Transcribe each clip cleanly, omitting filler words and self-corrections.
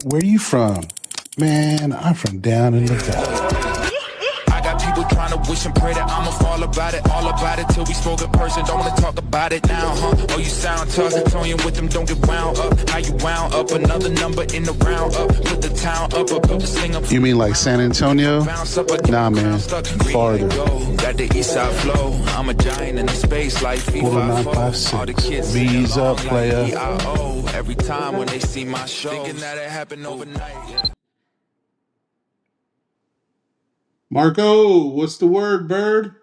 Where you from? Man, I'm from down in the valley. I got people trying to wish and pray that I'ma fall about it, all about it till we spoke in person. Don't wanna talk about it now, huh? Oh, you sound tough, Tony with them, don't get wound up. How you wound up? Another number in the round up. Put the town up, built the sling up. You mean like San Antonio? Nah, man, farther. Got the east side flow. I'm a giant in the space like FIFA. All the kids Bees up, player. Every time when they see my show, thinking that it happened overnight. Marco, what's the word, bird?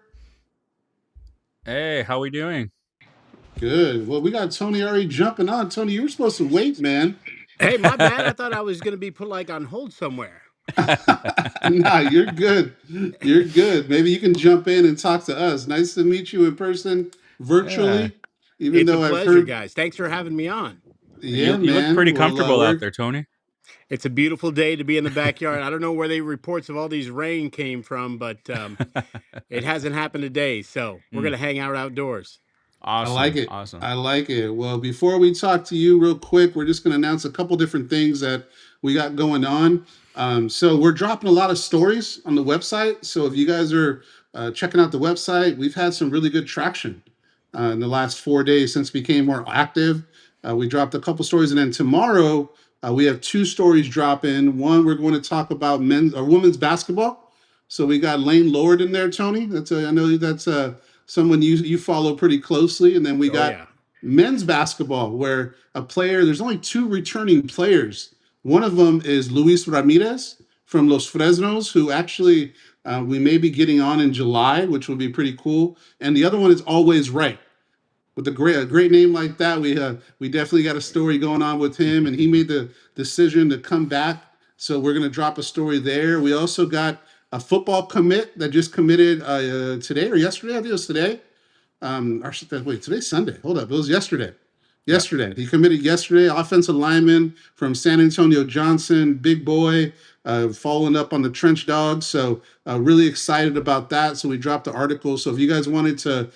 Hey, how we doing? Good. Well, we got Tony already jumping on. Tony, you were supposed to wait, man. Hey, my bad. I thought I was going to be put like on hold somewhere. Nah, you're good. You're good. Maybe you can jump in and talk to us. Nice to meet you in person, virtually. Even It's a though I've pleasure, heard, guys. Thanks for having me on. yeah, You look man. pretty Well, comfortable out there, Tony. It's a beautiful day to be in the backyard. I don't know where the reports of all these rain came from, but it hasn't happened today. So we're going to hang out outdoors. Awesome. I like it. Awesome. I like it. Well, before we talk to you real quick, we're just going to announce a couple different things that we got going on. So we're dropping a lot of stories on the website. So if you guys are checking out the website, we've had some really good traction in the last 4 days since we became more active. We dropped a couple stories, and then tomorrow we have two stories drop in. One, we're going to talk about men's or women's basketball. So we got Lane Lord in there, Tony. I know that's someone you follow pretty closely, and then we got men's basketball, where there's only two returning players. One of them is Luis Ramirez from Los Fresnos, who actually we may be getting on in July, which will be pretty cool. And the other one is Always Right. With a great name like that, we definitely got a story going on with him, and he made the decision to come back. So we're going to drop a story there. We also got a football commit that just committed today or yesterday. I think it was today. Wait, today's Sunday. Hold up, it was yesterday. Yesterday, he committed yesterday. Offensive lineman from San Antonio Johnson, big boy, following up on the Trench Dogs. So really excited about that. So we dropped the article. So if you guys wanted to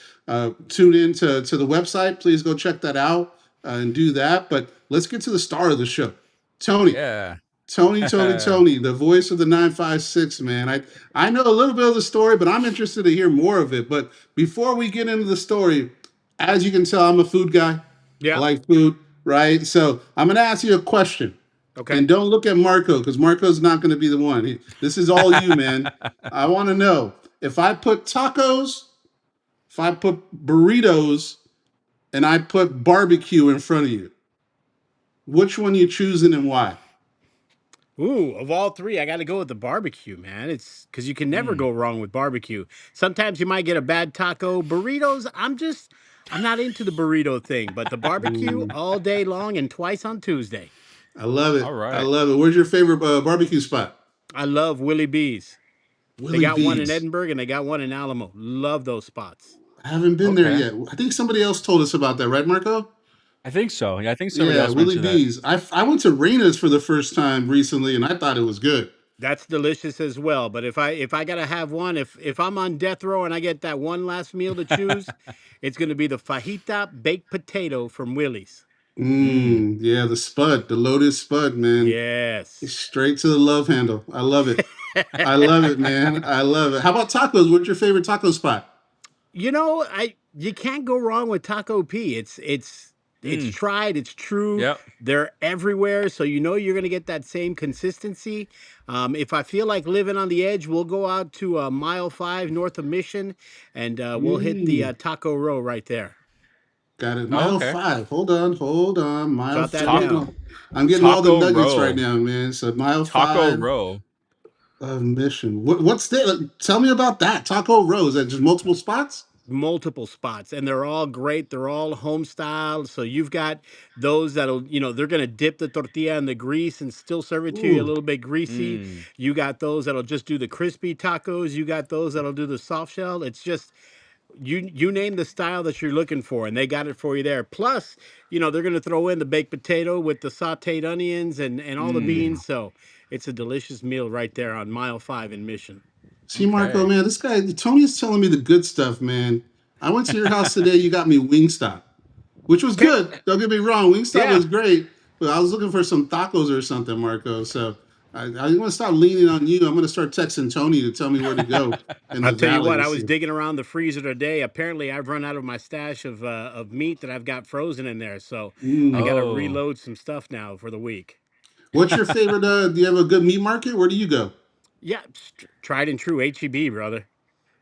tune in to the website, please go check that out and do that. But let's get to the star of the show, Tony. Yeah. Tony, the voice of the 956, man. I know a little bit of the story, but I'm interested to hear more of it. But before we get into the story, as you can tell, I'm a food guy. Yeah. I like food, right? So I'm going to ask you a question. Okay. And don't look at Marco, because Marco's not going to be the one. This is all you, man. I want to know, if I put tacos, if I put burritos, and I put barbecue in front of you, which one you choosing and why? Ooh, of all three, I got to go with the barbecue, man. It's because you can never go wrong with barbecue. Sometimes you might get a bad taco. Burritos, I'm not into the burrito thing, but the barbecue all day long and twice on Tuesday. I love it. All right. I love it. Where's your favorite barbecue spot? I love Willie B's. Willie They got one in B's. Edinburgh and they got one in Alamo. Love those spots. I haven't been there Okay. yet. I think somebody else told us about that, right, Marco? I think so. Yeah, I think somebody else Willie mentioned that. B's. I went to Reina's for the first time recently, and I thought it was good. That's delicious as well. But if I gotta have one, if I'm on death row and I get that one last meal to choose, it's gonna be the fajita baked potato from Willie's. Yeah, the loaded spud, man. Yes. Straight to the love handle. I love it. I love it, man. I love it. How about tacos? What's your favorite taco spot? You know, you can't go wrong with Taco P. It's tried, it's true. Yep. They're everywhere, so you know you're gonna get that same consistency. If I feel like living on the edge, we'll go out to mile 5 north of Mission, and we'll hit the Taco Row right there. Got it. Mile okay. 5. Hold on. Mile Jot that 5. down. I'm getting all the Taco nuggets Row. right now, man. So mile Taco 5 Row. of Mission. What's that? Tell me about that. Taco Row. Is that just multiple spots? Multiple spots, and they're all great. They're all home style. So you've got those that'll, they're going to dip the tortilla in the grease and still serve it to you a little bit greasy. You got those that'll just do the crispy tacos. You got those that'll do the soft shell. It's just, you name the style that you're looking for, and they got it for you there. Plus, they're going to throw in the baked potato with the sauteed onions and all the beans. So it's a delicious meal right there on mile 5 in Mission. See, Marco, man, this guy, Tony's telling me the good stuff, man. I went to your house today. You got me Wingstop, which was good. Don't get me wrong. Wingstop was great. Well, I was looking for some tacos or something, Marco. So I'm going to stop leaning on you. I'm going to start texting Tony to tell me where to go in I'll the tell you valley what, and I was see. digging around the freezer today. Apparently, I've run out of my stash of meat that I've got frozen in there. So I got to Mm. Oh. reload some stuff now for the week. What's your favorite? Do you have a good meat market? Where do you go? Yeah, tried and true HEB, brother.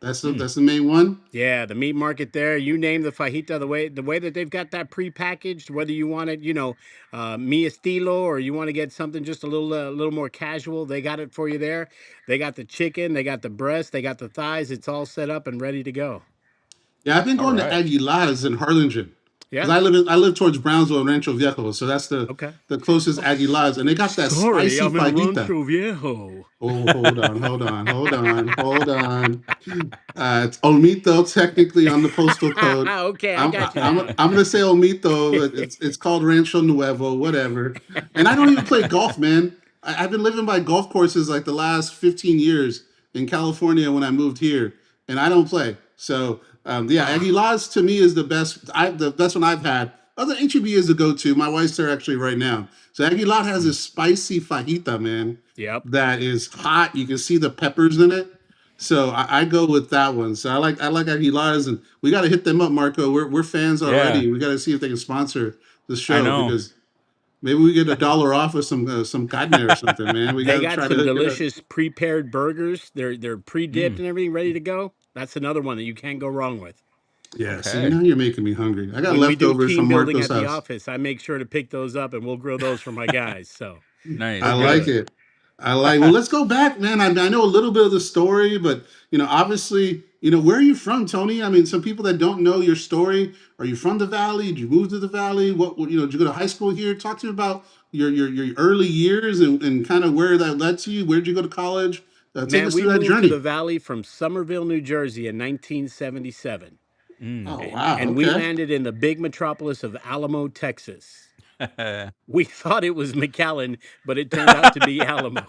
That's the main one. Yeah, the meat market there. You name the fajita, the way that they've got that prepackaged. Whether you want it, mi estilo, or you want to get something just a little more casual, they got it for you there. They got the chicken, they got the breast, they got the thighs. It's all set up and ready to go. Yeah, I've been All going to right. Aguilar's in Harlingen because Yeah. I live towards Brownsville and Rancho Viejo, so that's Okay. the closest Oh, Aguilar's, and they got that sorry, spicy I'm in fajita. Rancho Viejo. Oh, hold on. It's Olmito technically on the postal code. Okay, I got you now. I'm gonna say Olmito, but it's called Rancho Nuevo, whatever. And I don't even play golf, man. I've been living by golf courses like the last 15 years in California when I moved here, and I don't play. So yeah, Ah, Aguilar's to me is the best one I've had. Other HEB is the go-to. My wife's there actually right now. So Aguilar has Mm. this spicy fajita, man, yep. that is hot. You can see the peppers in it. So I go with that one. So I like Aguilar's, and we got to hit them up, Marco. We're fans Yeah, already. We got to see if they can sponsor the I show know. because maybe we get $1 off of some carne or something, man. We got They to got try to some hook it up. delicious prepared burgers. They're pre-dipped Mm. and everything, ready to go. That's another one that you can't go wrong with. Yeah. See, Okay. now you're making me hungry. I got When we do leftovers team from building Marco's at the house. office, I make sure to pick those up and we'll grill those for my guys. So Nice. I we're like good. it. I like. Well, let's go back, man. I know a little bit of the story, but obviously, where are you from, Tony? I mean, some people that don't know your story. Are you from the Valley? Did you move to the Valley? Did you go to high school here? Talk to me about your early years and kind of where that led to you. Where did you go to college? Take Man, us we through that moved to the journey. Valley from Somerville, New Jersey in 1977. Mm. Oh And, wow. and we Okay. landed in the big metropolis of Alamo, Texas. We thought it was McAllen, but it turned out to be Alamo.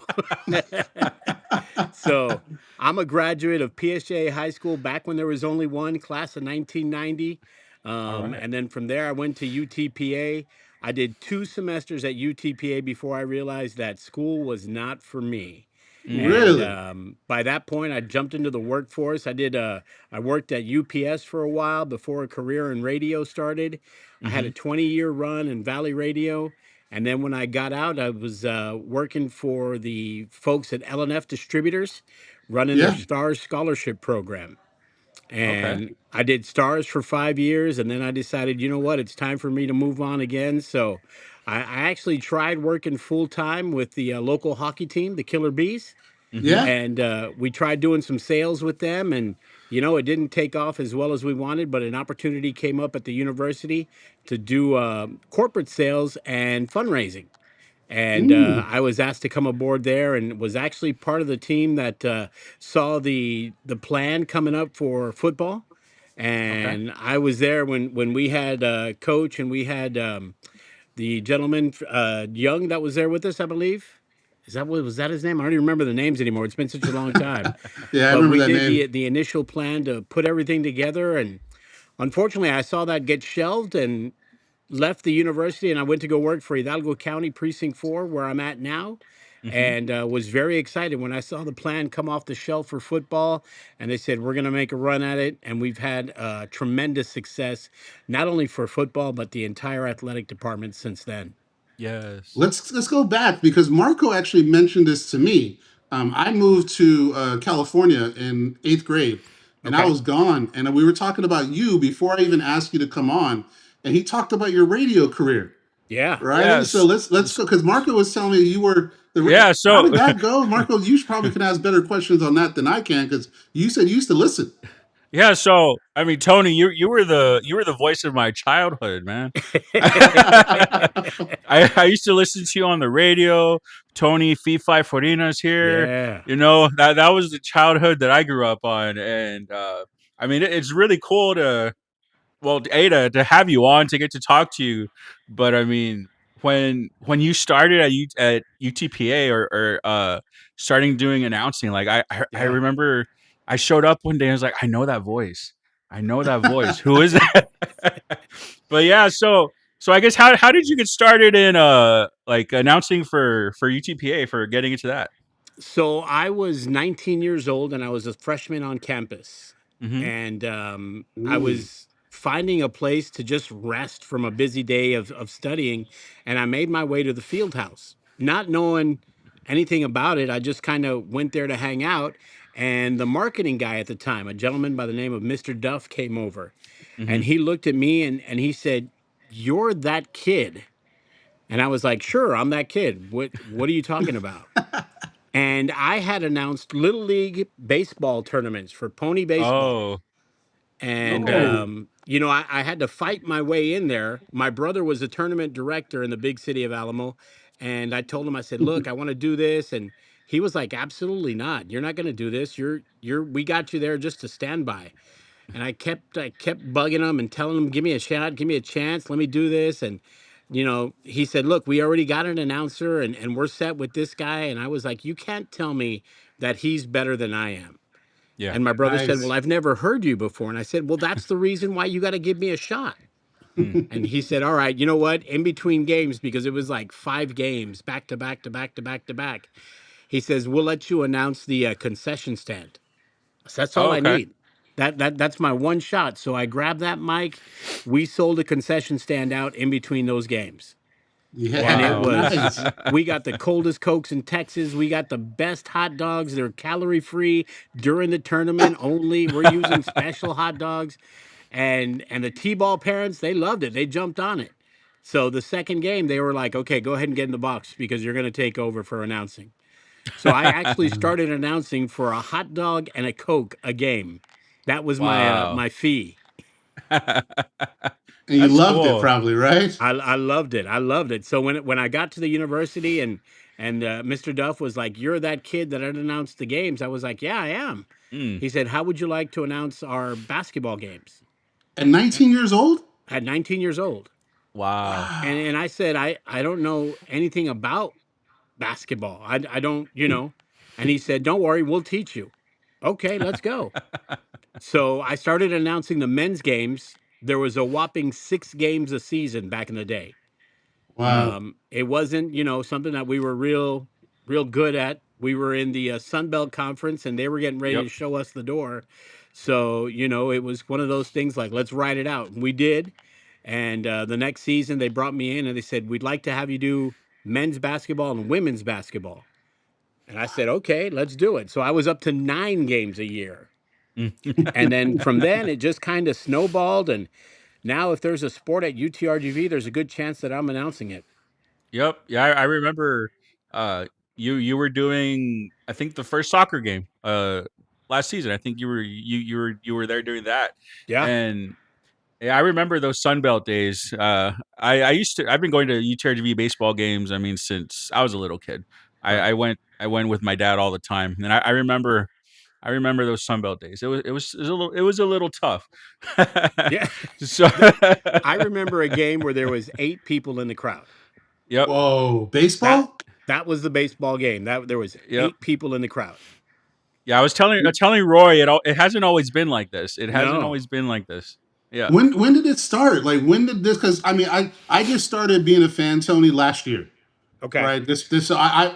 So I'm a graduate of PSJ High School back when there was only one, class of 1990. All right. And then from there, I went to UTPA. I did 2 semesters at UTPA before I realized that school was not for me. Mm. And Really? by that point, I jumped into the workforce. I worked at UPS for a while before a career in radio started. I had a Mm-hmm. 20-year run in Valley Radio. And then when I got out, I was working for the folks at L&F Distributors, running their Yeah. STARS scholarship program. Okay. And I did STARS for 5 years, and then I decided, you know what, it's time for me to move on again. So I actually tried working full time with the local hockey team, the Killer Bees, Mm-hmm. Yeah. and we tried doing some sales with them, and it didn't take off as well as we wanted, but an opportunity came up at the university to do corporate sales and fundraising. And Mm. I was asked to come aboard there, and was actually part of the team that saw the plan coming up for football. Okay. And I was there when we had coach, and we had the gentleman Young that was there with us, I believe. Was that his name? I don't even remember the names anymore. It's been such a long time. Yeah, I But remember we that did name. the initial plan to put everything together, and unfortunately, I saw that get shelved and left the university, and I went to go work for Hidalgo County Precinct 4, where I'm at now, Mm-hmm. and was very excited when I saw the plan come off the shelf for football. And they said, we're going to make a run at it. And we've had tremendous success, not only for football, but the entire athletic department since then. Yes. Let's go back because Marco actually mentioned this to me. I moved to California in 8th grade, and I Okay. was gone. And we were talking about you before I even asked you to come on, and he talked about your radio career, Yeah. right? So Yes. let's go because Marco was telling me you were Yeah. How So did that go, Marco? You probably can ask better questions on that than I can because you said you used to listen. yeah. So I mean, Tony, you were the voice of my childhood, man. I used to listen to you on the radio. Tony Forina's here. Yeah. That was the childhood that I grew up on, and I mean, it's really cool Ada, to have you on to get to talk to you. But I mean, when you started at UTPA or starting doing announcing, like I Yeah. remember I showed up one day and I was like, I know that voice. I know that voice. Who is that? But yeah, so So I guess how did you get started in like announcing for UTPA for getting into that? So I was 19 years old and I was a freshman on campus. Mm-hmm. And I Ooh. was finding a place to just rest from a busy day of studying. And I made my way to the field house, not knowing anything about it. I just kind of went there to hang out. And the marketing guy at the time, a gentleman by the name of Mr. Duff, came over Mm-hmm. and he looked at me and he said, "You're that kid." And I was like, "Sure, I'm that kid. What are you talking about?" And I had announced little league baseball tournaments for pony baseball. Oh, And, okay. I had to fight my way in there. My brother was a tournament director in the big city of Alamo. And I told him, I said, "Look, I want to do this." And he was like, "Absolutely not. You're not going to do this. We got you there just to stand by." And I kept bugging him and telling him, "Give me a shot, give me a chance, let me do this." And he said, "Look, we already got an announcer and we're set with this guy." And I was like, "You can't tell me that he's better than I am." Yeah. And my brother said, "Well, Nice. I've never heard you before." And I said, "Well, that's the reason why you got to give me a shot." Mm. And he said, "All right, you know what? In between games, because it was like 5 games back to back to back to back to back, he says, we'll let you announce the concession stand." So that's all Oh, I okay. need. That's my one shot. So I grabbed that mic. We sold a concession stand out in between those games. And it Yeah, Wow. was, nice. we got the coldest Cokes in Texas. We got the best hot dogs. They're calorie free during the tournament only. We're using special hot dogs. And the T-ball parents, they loved it. They jumped on it. So the second game, they were like, "Okay, go ahead and get in the box because you're going to take over for announcing." So I actually Mm. started announcing for a hot dog and a Coke a game. That was my Wow. my fee. And you That's loved it, cool. probably, right? I loved it. I loved it. So when I got to the university and Mr. Duff was like, "You're that kid that had announced the games," I was like, "Yeah, I am." Mm. He said, "How would you like to announce our basketball games?" At 19 years old? At 19 years old. Wow. Wow. And I said, I don't know anything about basketball. I don't, you know. And he said, "Don't worry, we'll teach you." Okay, let's go. So I started announcing the men's games. There was a whopping 6 games a season back in the day. Wow. It wasn't, something that we were real good at. We were in the Sun Belt Conference, and they were getting ready Yep. to show us the door. So it was one of those things like, let's ride it out. And we did. And the next season, they brought me in and they said, "We'd like to have you do men's basketball and women's basketball." And I said, "Okay, let's do it." So I was up to 9 games a year. Mm. And then from then, it just kind of snowballed. And now, if there's a sport at UTRGV, there's a good chance that I'm announcing it. Yep. Yeah, I remember uh you were doing I think the first soccer game last season. I think you were there doing that. Yeah. And yeah, I remember those Sunbelt days. I've been going to UTRGV baseball games, I mean, since I was a little kid. I, Right. I went I went with my dad all the time. And I remember those Sunbelt days. It was a little tough. Yeah. So I remember a game where there was 8 people in the crowd. yep. Whoa. That Baseball? that was the baseball game. That there was Yep. 8 people in the crowd. Yeah, I was telling Roy it hasn't always been like this. It hasn't No. always been like this. Yeah. When did it start? Like when did this? Because I mean, I just started being a fan, Tony, last year. Okay. Right.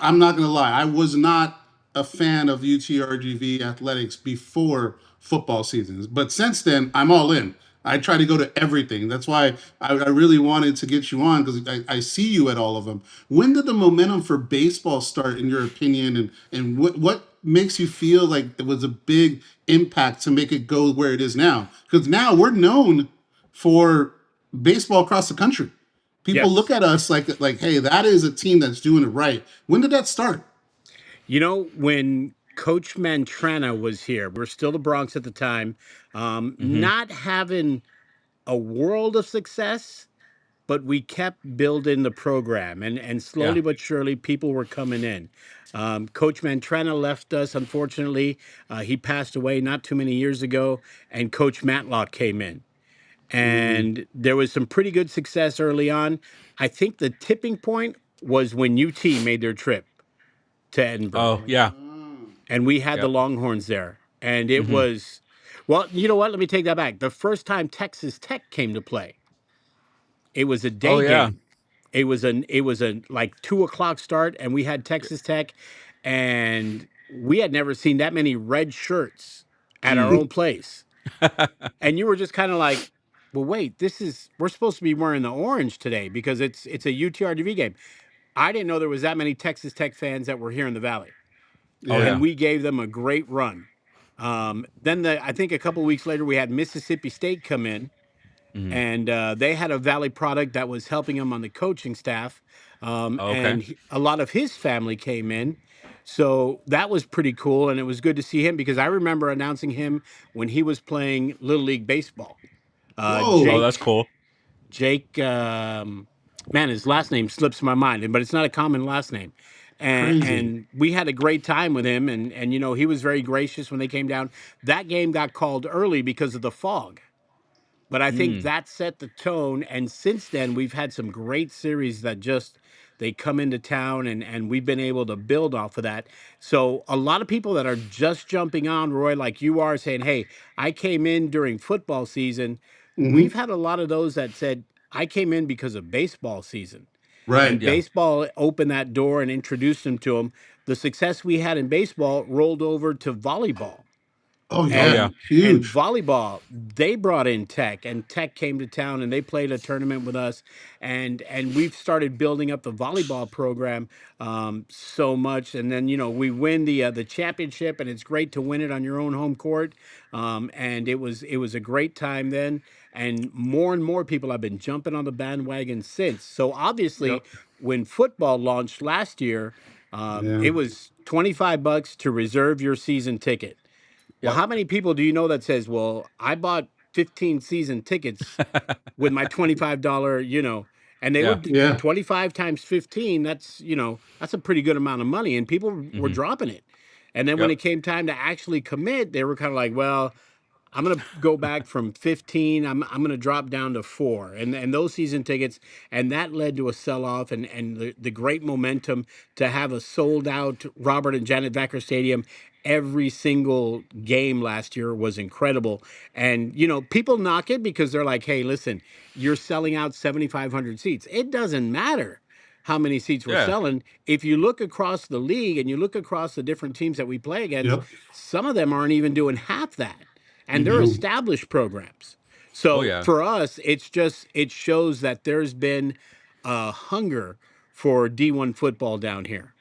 I'm not gonna lie. I was not a fan of UTRGV athletics before football seasons, but since then I'm all in. I try to go to everything. That's why I really wanted to get you on because I see you at all of them. When did the momentum for baseball start, in your opinion, and what makes you feel like it was a big impact to make it go where it is now? Because now we're known for baseball across the country. People look Yes. at us like, hey, that is a team that's doing it right. When did that start? When Coach Mantrana was here, we were still the Bronx at the time, Mhm. not having a world of success, but we kept building the program, and Yeah. slowly but surely, people were coming in. Coach Mantrana left us, unfortunately. He passed away not too many years ago, and Coach Matlock came in. Mm. And there was some pretty good success early on. I think the tipping point was when UT made their trip to Edinburgh, Oh, yeah. and we had the Yep. Longhorns there. And it Mhm. was, well, you know what? Let me take that back. The first time Texas Tech came to play, It was a Oh day yeah. game. It was a like 2 o'clock start, and we had Texas Tech, and we had never seen that many red shirts at our Mm. own place. And you were just kind of like, well, wait, we're supposed to be wearing the orange today because it's a UTRGV game. I didn't know there was that many Texas Tech fans that were here in the Valley, Oh Yeah. and yeah. we gave them a great run. Then I think a couple weeks later we had Mississippi State come in, Mhm. and they had a Valley product that was helping him on the coaching staff, Okay. and a lot of his family came in. So that was pretty cool, and it was good to see him because I remember announcing him when he was playing Little League Baseball. Whoa. Oh, that's Jake cool. Jake, man, his last name slips my mind, but it's not a common last name. Crazy. And we had a great time with him, and you know he was very gracious when they came down. That game got called early because of the fog, but I think Mm. that set the tone. And since then, we've had some great series that just they come into town, and we've been able to build off of that. So a lot of people that are just jumping on Roy, like you are, saying, "Hey, I came in during football season." We've Hmm. had a lot of those that said, "I came in because of baseball season." And Right. Yeah. baseball opened that door and introduced them to them. The success we had in baseball rolled over to volleyball, Oh Oh yeah. yeah. and Huge. volleyball, they brought in Tech, and Tech came to town and they played a tournament with us, and we've started building up the volleyball program so much. And then, you know, we win the championship, and it's great to win it on your own home court. And it was a great time then, and more people have been jumping on the bandwagon since. So obviously, Yep. when football launched last year, Yeah. it was $25 to reserve your season ticket. Well, Yep. how many people do you know that says, "Well, I bought 15 season tickets with my $25, and they Yeah. would Yeah. 25 times 15, that's a pretty good amount of money, and people were Mhm. dropping it. And then when Yep. it came time to actually commit, they were kind of like, "Well, I'm going to go back from 15. I'm going to drop down to 4." And those season tickets, and that led to a sell off, and the great momentum to have a sold out Robert and Janet Vacker Stadium. Every single game last year was incredible. And, people knock it because they're like, "Hey, listen, you're selling out 7,500 seats." It doesn't matter how many seats we're Yeah. selling. If you look across the league and you look across the different teams that we play against, Yep. some of them aren't even doing half that, and they're No. established programs. Oh So yeah. for us, it shows that there's been a hunger for D1 football down here.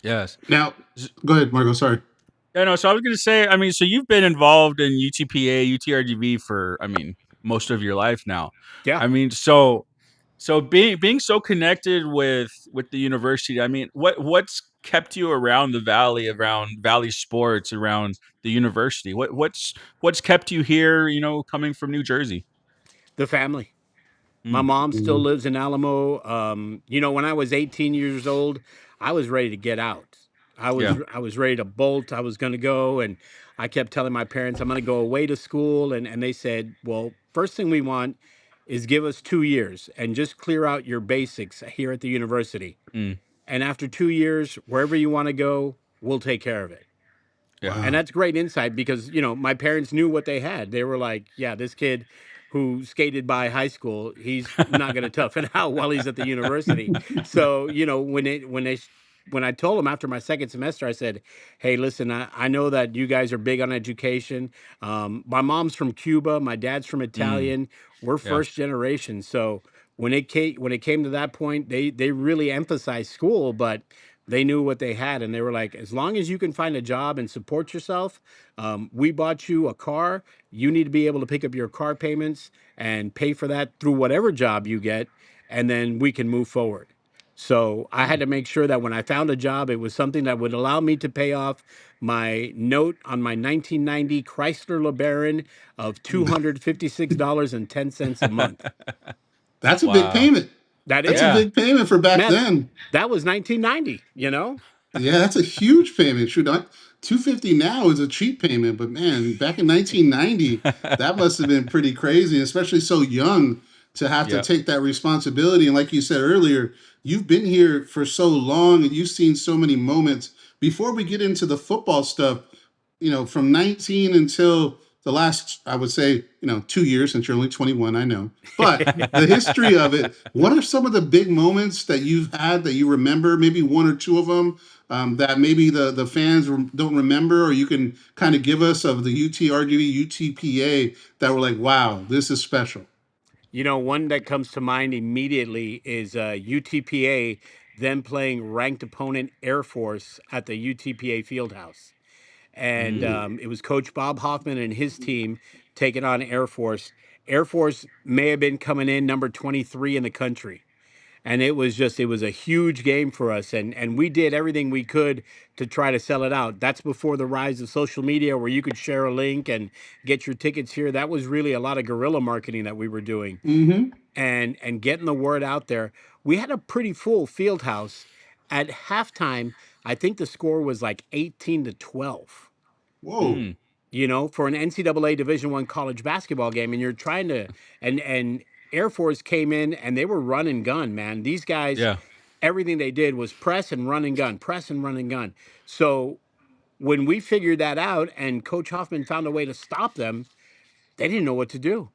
Yes. Now, go ahead, Marco. Sorry. Yeah, no, so I was gonna say, I mean, so you've been involved in UTPA, UTRGV for, I mean, most of your life now. Yeah. I mean, so being so connected with the university, I mean, what's kept you around the valley, around Valley sports, around the university? What's kept you here, coming from New Jersey? The family. My Mm. mom still Mhm. lives in Alamo. When I was 18 years old, I was ready to get out. I was Yeah. I was ready to bolt. I was going to go, and I kept telling my parents I'm going to go away to school, and they said, "Well, first thing we want is give us 2 years and just clear out your basics here at the university. Mm. And after 2 years, wherever you want to go, we'll take care of it." Yeah. And Wow. that's great insight because, my parents knew what they had. They were like, "Yeah, this kid who skated by high school, he's not going to tough it out while he's at the university." So, when I told them after my second semester, I said, "Hey, listen, I know that you guys are big on education. My mom's from Cuba, my dad's from Mm. Italian. We're Yeah. first generation." So when it came to that point, they really emphasized school, but they knew what they had, and they were like, "As long as you can find a job and support yourself, we bought you a car. You need to be able to pick up your car payments and pay for that through whatever job you get, and then we can move forward." So I had to make sure that when I found a job, it was something that would allow me to pay off my note on my 1990 Chrysler LeBaron of $256.10 a month. That's a big Wow. payment. That That's a is, Yeah. big payment for back man, then. that was 1990. Yeah, that's a huge payment. Shoot, 250 now is a cheap payment, but man, back in 1990, that must have been pretty crazy, especially so young to have to Yep. take that responsibility. And like you said earlier, you've been here for so long and you've seen so many moments. Before we get into the football stuff, from 19 until the last, I would say, 2 years, since you're only 21, I know, but the history of it, what are some of the big moments that you've had that you remember, maybe one or two of them, that maybe the fans don't remember, or you can kind of give us of the UTRGV, UTPA that were like, wow, this is special? One that comes to mind immediately is UTPA, them playing ranked opponent Air Force at the UTPA Fieldhouse. And Mm. it was Coach Bob Hoffman and his team taking on Air Force. Air Force may have been coming in number 23 in the country. And it was a huge game for us. And we did everything we could to try to sell it out. That's before the rise of social media where you could share a link and get your tickets here. That was really a lot of guerrilla marketing that we were doing Mm-hmm. and getting the word out there. We had a pretty full field house. At halftime, I think the score was like 18-12. Whoa. Mm. For an NCAA Division I college basketball game, and you're trying to and Air Force came in and they were run and gun, man. These guys, Yeah. everything they did was press and run and gun, press and run and gun. So when we figured that out and Coach Hoffman found a way to stop them, they didn't know what to do.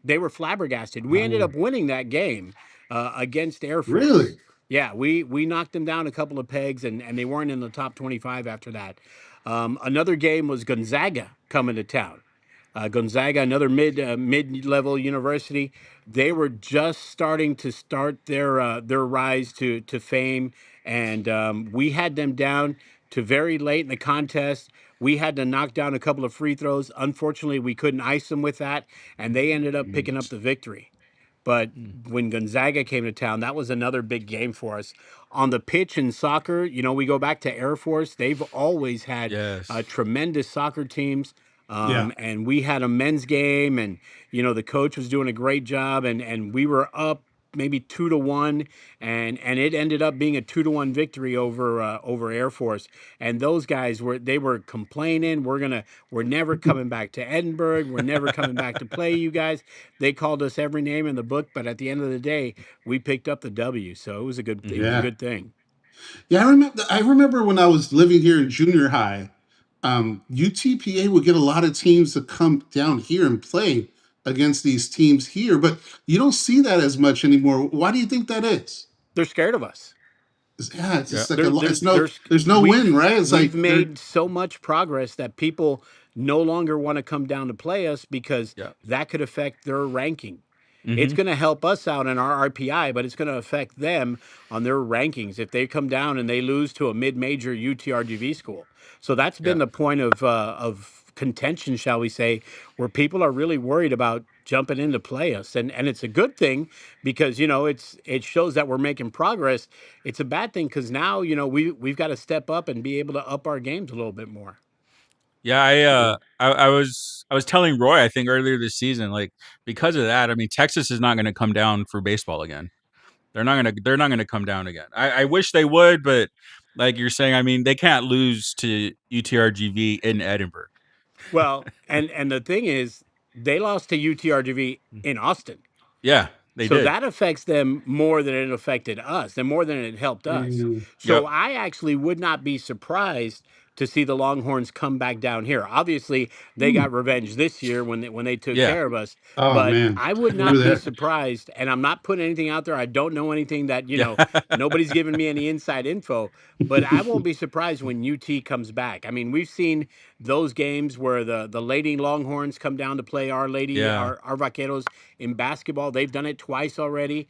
They were flabbergasted. We ended Wow. up winning that game against Air Force. Really? Yeah, we knocked them down a couple of pegs, and they weren't in the top 25 after that. Another game was Gonzaga coming to town. Gonzaga, another mid level university, they were just starting to start their rise to fame, and we had them down to very late in the contest. We had to knock down a couple of free throws. Unfortunately, we couldn't ice them with that, and they ended up picking up the victory. But Mm. when Gonzaga came to town, that was another big game for us. On the pitch in soccer, we go back to Air Force. They've always had Yes. tremendous soccer teams. Yeah. And we had a men's game, and the coach was doing a great job, and we were up maybe 2-1, and it ended up being a 2-1 victory over Air Force. And those guys were complaining, we're never coming back to Edinburgh, we're never coming back to play you guys. They called us every name in the book, but at the end of the day, we picked up the W. So it was a Yeah. good thing. Yeah, I remember when I was living here in junior high, UTPA would get a lot of teams to come down here and play against these teams here, but you don't see that as much anymore. Why do you think that is? They're scared of us. Yeah, it's Yeah. just like They're, they're, it's no, they're, there's no win, we've right? It's we've like they're. made so much progress that people no longer want to come down to play us because Yeah. that could affect their ranking. It's Mm-hmm. going to help us out in our RPI, but it's going to affect them on their rankings if they come down and they lose to a mid-major UTRGV school. So that's Yeah. been the point of contention, shall we say, where people are really worried about jumping in to play us, and it's a good thing because it shows that we're making progress. It's a bad thing because now we've got to step up and be able to up our games a little bit more. Yeah, I was telling Roy, I think earlier this season, like because of that, I mean Texas is not going to come down for baseball again. They're not gonna come down again. I wish they would, but like you're saying, I mean they can't lose to UTRGV in Edinburgh. Well, and the thing is, they lost to UTRGV in Austin. Yeah, they So did. that affects them more than it affected us and more than it helped us. Mm, So Yep. I actually would not be surprised to see the Longhorns come back down here. Obviously, they got mm. revenge this year when they took Yeah. care of us, Oh but man, I would remember not be that? surprised, and I'm not putting anything out there. I don't know anything that, Yeah. nobody's giving me any inside info, but I won't be surprised when UT comes back. I mean, we've seen those games where the Lady Longhorns come down to play Yeah. our Vaqueros in basketball. They've done it twice already.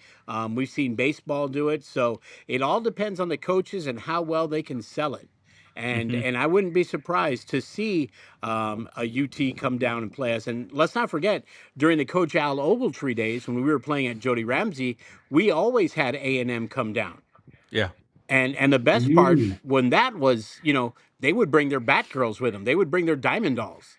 We've seen baseball do it. So it all depends on the coaches and how well they can sell it. And Hmm. and I wouldn't be surprised to see a UT come down and play us. And let's not forget, during the Coach Al Ogletree days when we were playing at Jody Ramsey, we always had A&M come down. Yeah. And the best part Mm. when that was, they would bring their Batgirls with them. They would bring their Diamond Dolls.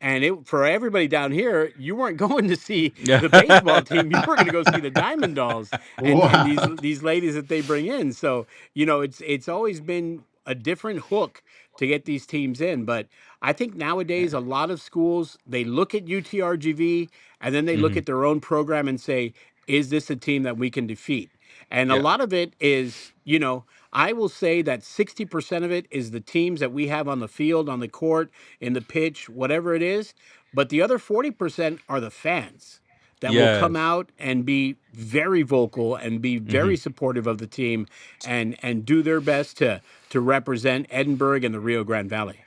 And for everybody down here, you weren't going to see Yeah. the baseball team. You were going to go see the Diamond Dolls and Wow. these ladies that they bring in. So it's always been a different hook to get these teams in. But I think nowadays a lot of schools they look at UTRGV and then they look Hmm. at their own program and say, is this a team that we can defeat? And a Yeah. lot of it is, I will say that 60% of it is the teams that we have on the field, on the court, in the pitch, whatever it is. But the other 40% are the fans that will come Yes. out and be very vocal and be Hmm. very supportive of the team and do their best to represent Edinburgh and the Rio Grande Valley.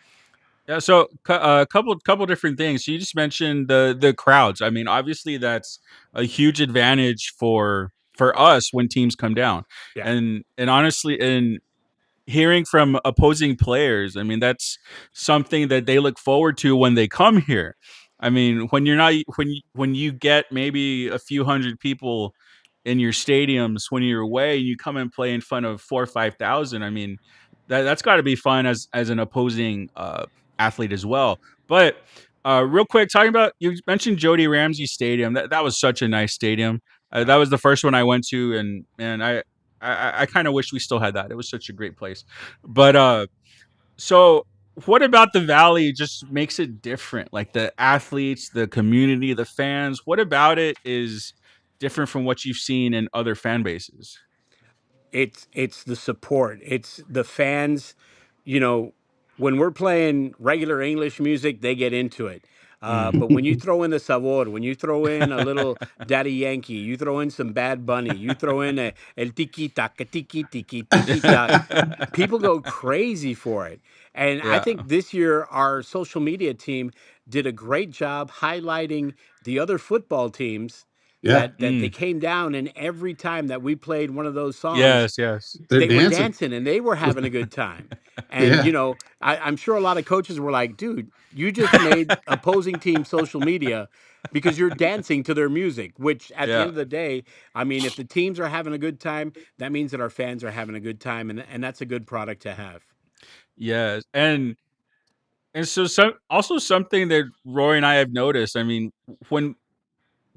Yeah, so a couple different things. You just mentioned the crowds. I mean, obviously that's a huge advantage for us when teams come down. Yeah. And honestly, and hearing from opposing players, I mean, that's something that they look forward to when they come here. I mean, when you're not when you get maybe a few hundred people in your stadiums when you're away and you come and play in front of 4 or 5 thousand, I mean, that's got to be fun as an opposing athlete as well. But real quick, talking about, you mentioned Jody Ramsey Stadium. That was such a nice stadium. That was the first one I went to, and I kind of wish we still had that. It was such a great place. But so what about the Valley just makes it different? Like the athletes, the community, the fans. What about it is different from what you've seen in other fan bases? It's the support. It's the fans. You know, when we're playing regular English music, they get into it. Mm. But when you throw in the sabor, when you throw in a little Daddy Yankee, you throw in some Bad Bunny, you throw in el tiki taka tiki tak, people go crazy for it. And I Yeah. think this year our social media team did a great job highlighting the other football teams Yeah, that they Mm. came down, and every time that we played one of those songs, Yes, yes. they're they were dancing. dancing and they were having a good time. And Yeah, I'm sure a lot of coaches were like, dude, you just made opposing team social media because you're dancing to their music, which at the end Yeah. of the day, I mean, if the teams are having a good time, that means that our fans are having a good time, and that's a good product to have. Yes. And so also something that Roy and I have noticed, I mean, when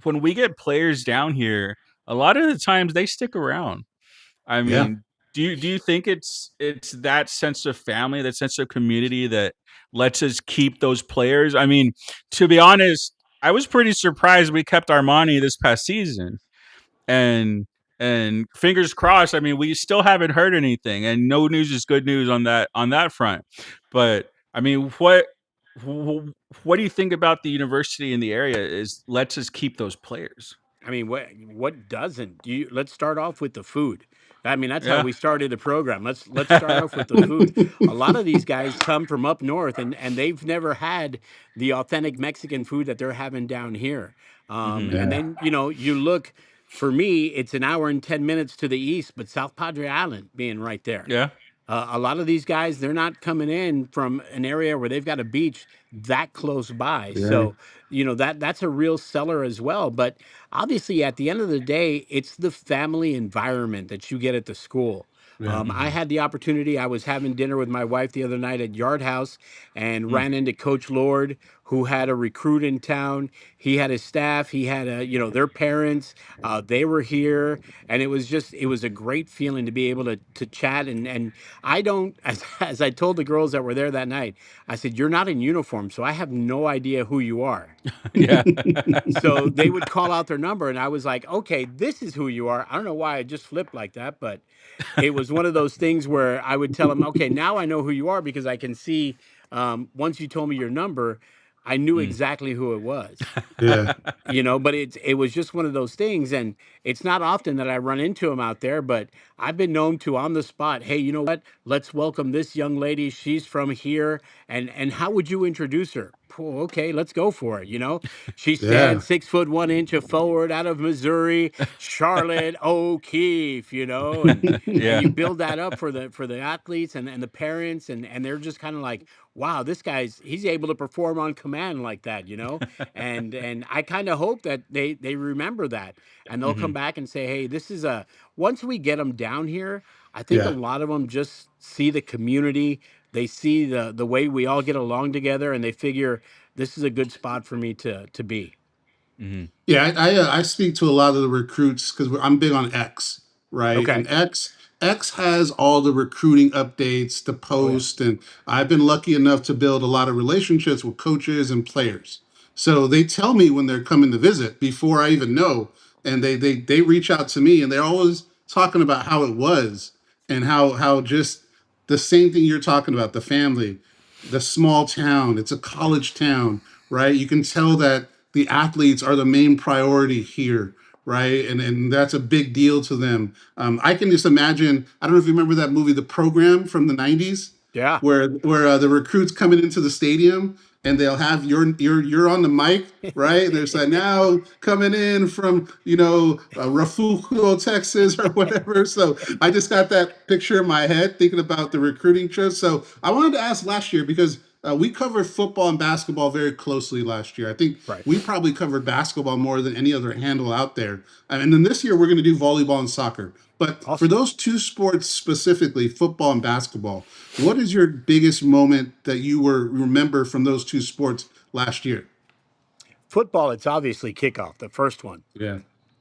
when we get players down here, a lot of the times they stick around. I yeah, mean, do you think it's that sense of family, that sense of community that lets us keep those players? I mean, to be honest, I was pretty surprised we kept Armani this past season. And fingers crossed, I mean, we still haven't heard anything, and no news is good news on that front. But I mean, what do you think about the university in the area is lets us keep those players? I mean, what doesn't? Let's start off with the food. I mean, that's how Yeah. we started the program. Let's start off with the food. A lot of these guys come from up north, and they've never had the authentic Mexican food that they're having down here. Hmm. And yeah, then you look. For me, it's an hour and 10 minutes to the east, but South Padre Island being right there. Yeah. A lot of these guys, they're not coming in from an area where they've got a beach that close by. yeah, So, that's a real seller as well. But obviously, at the end of the day, it's the family environment that you get at the school. yeah, I Hmm. had the opportunity. I was having dinner with my wife the other night at Yard House and Mm. ran into Coach Lord, who had a recruit in town. He had his staff. He had their parents. They were here, and it was a great feeling to be able to chat. And I don't, as I told the girls that were there that night, I said, "You're not in uniform, so I have no idea who you are." Yeah. So they would call out their number, and I was like, "Okay, this is who you are." I don't know why I just flipped like that, but it was one of those things where I would tell them, "Okay, now I know who you are because I can see." Once you told me your number, I knew Mm. exactly who it was. yeah, But it was just one of those things, and it's not often that I run into him out there, but I've been known to on the spot, hey, you know what, let's welcome this young lady, she's from here, and how would you introduce her? Oh, okay, let's go for it. She yeah, stands 6 foot 1 inch of forward out of Missouri, Charlotte O'Keefe, and you Yeah. build that up for the athletes and the parents, and they're just kind of like, wow, this guy's he's able to perform on command like that. And I kind of hope that they remember that, and they'll come Hmm. back and say, hey, this is a once we get them down here, I think a yeah. lot of them just see the community, they see the way we all get along together, and they figure this is a good spot for me to be. Hmm. Yeah, I speak to a lot of the recruits because I'm big on X, right? Okay. And X has all the recruiting updates, the Oh yeah. post, and I've been lucky enough to build a lot of relationships with coaches and players. So they tell me when they're coming to visit before I even know, and they reach out to me, and they're always talking about how it was and how just the same thing you're talking about, the family, the small town. It's a college town, right? You can tell that the athletes are the main priority here, right? And that's a big deal to them. I can just imagine. I don't know if you remember that movie, The Program, from the '90s, Yeah. where the recruits coming into the stadium and they'll have you're on the mic, right? And there's like, now coming in from Refugio, Texas, or whatever. So I just got that picture in my head thinking about the recruiting trip. So I wanted to ask last year because we covered football and basketball very closely last year. I think Right. we probably covered basketball more than any other handle out there. And then this year we're going to do volleyball and soccer. But for Awesome. those two sports specifically, football and basketball, what is your biggest moment that you remember from those two sports last year? Football, it's obviously kickoff, the first one. Yeah.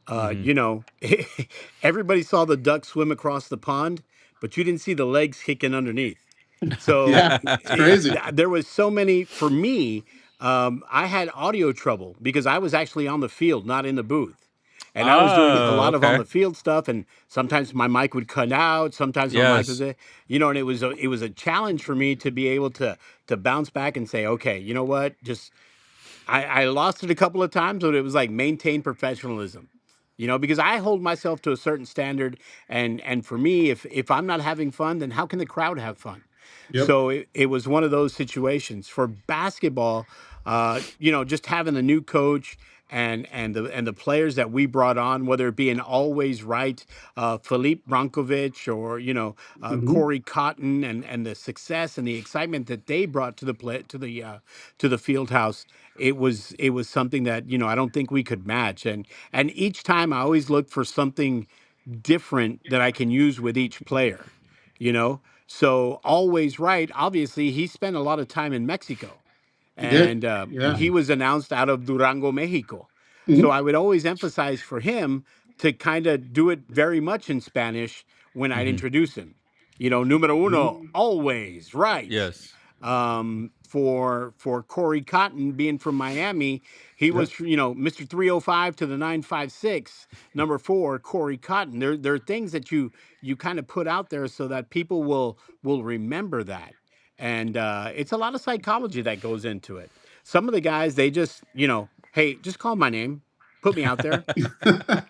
Mhm. You know, everybody saw the duck swim across the pond, but you didn't see the legs kicking underneath. So Yeah. It's crazy. there was so many for me. I had audio trouble because I was actually on the field, not in the booth. And I was doing a Oh, lot of on okay. the field stuff, and sometimes my mic would cut out. Sometimes my mic was, Yes. and it was a challenge for me to be able to bounce back and say, okay, you know what, just I lost it a couple of times, but it was like maintain professionalism, because I hold myself to a certain standard, and for me, if I'm not having fun, then how can the crowd have fun? Yep. So it was one of those situations for basketball. Just having the new coach and the players that we brought on, whether it be an always right Philippe Brankovic or Hmm. Corey Cotton, and the success and the excitement that they brought to the field house. It was something that I don't think we could match. And each time I always look for something different that I can use with each player. You know, so always right. Obviously, he spent a lot of time in Mexico, He did. and Yeah. he was announced out of Durango, Mexico. So Hmm. I would always emphasize for him to kind of do it very much in Spanish when I'd Mhm. introduce him. Numero uno, always right. Yes. For Corey Cotton being from Miami, he Yep. was Mr. 305 to the 956, number 4, Corey Cotton. There are things that you kind of put out there so that people will remember that, and it's a lot of psychology that goes into it. Some of the guys, they just hey, just call my name, put me out there.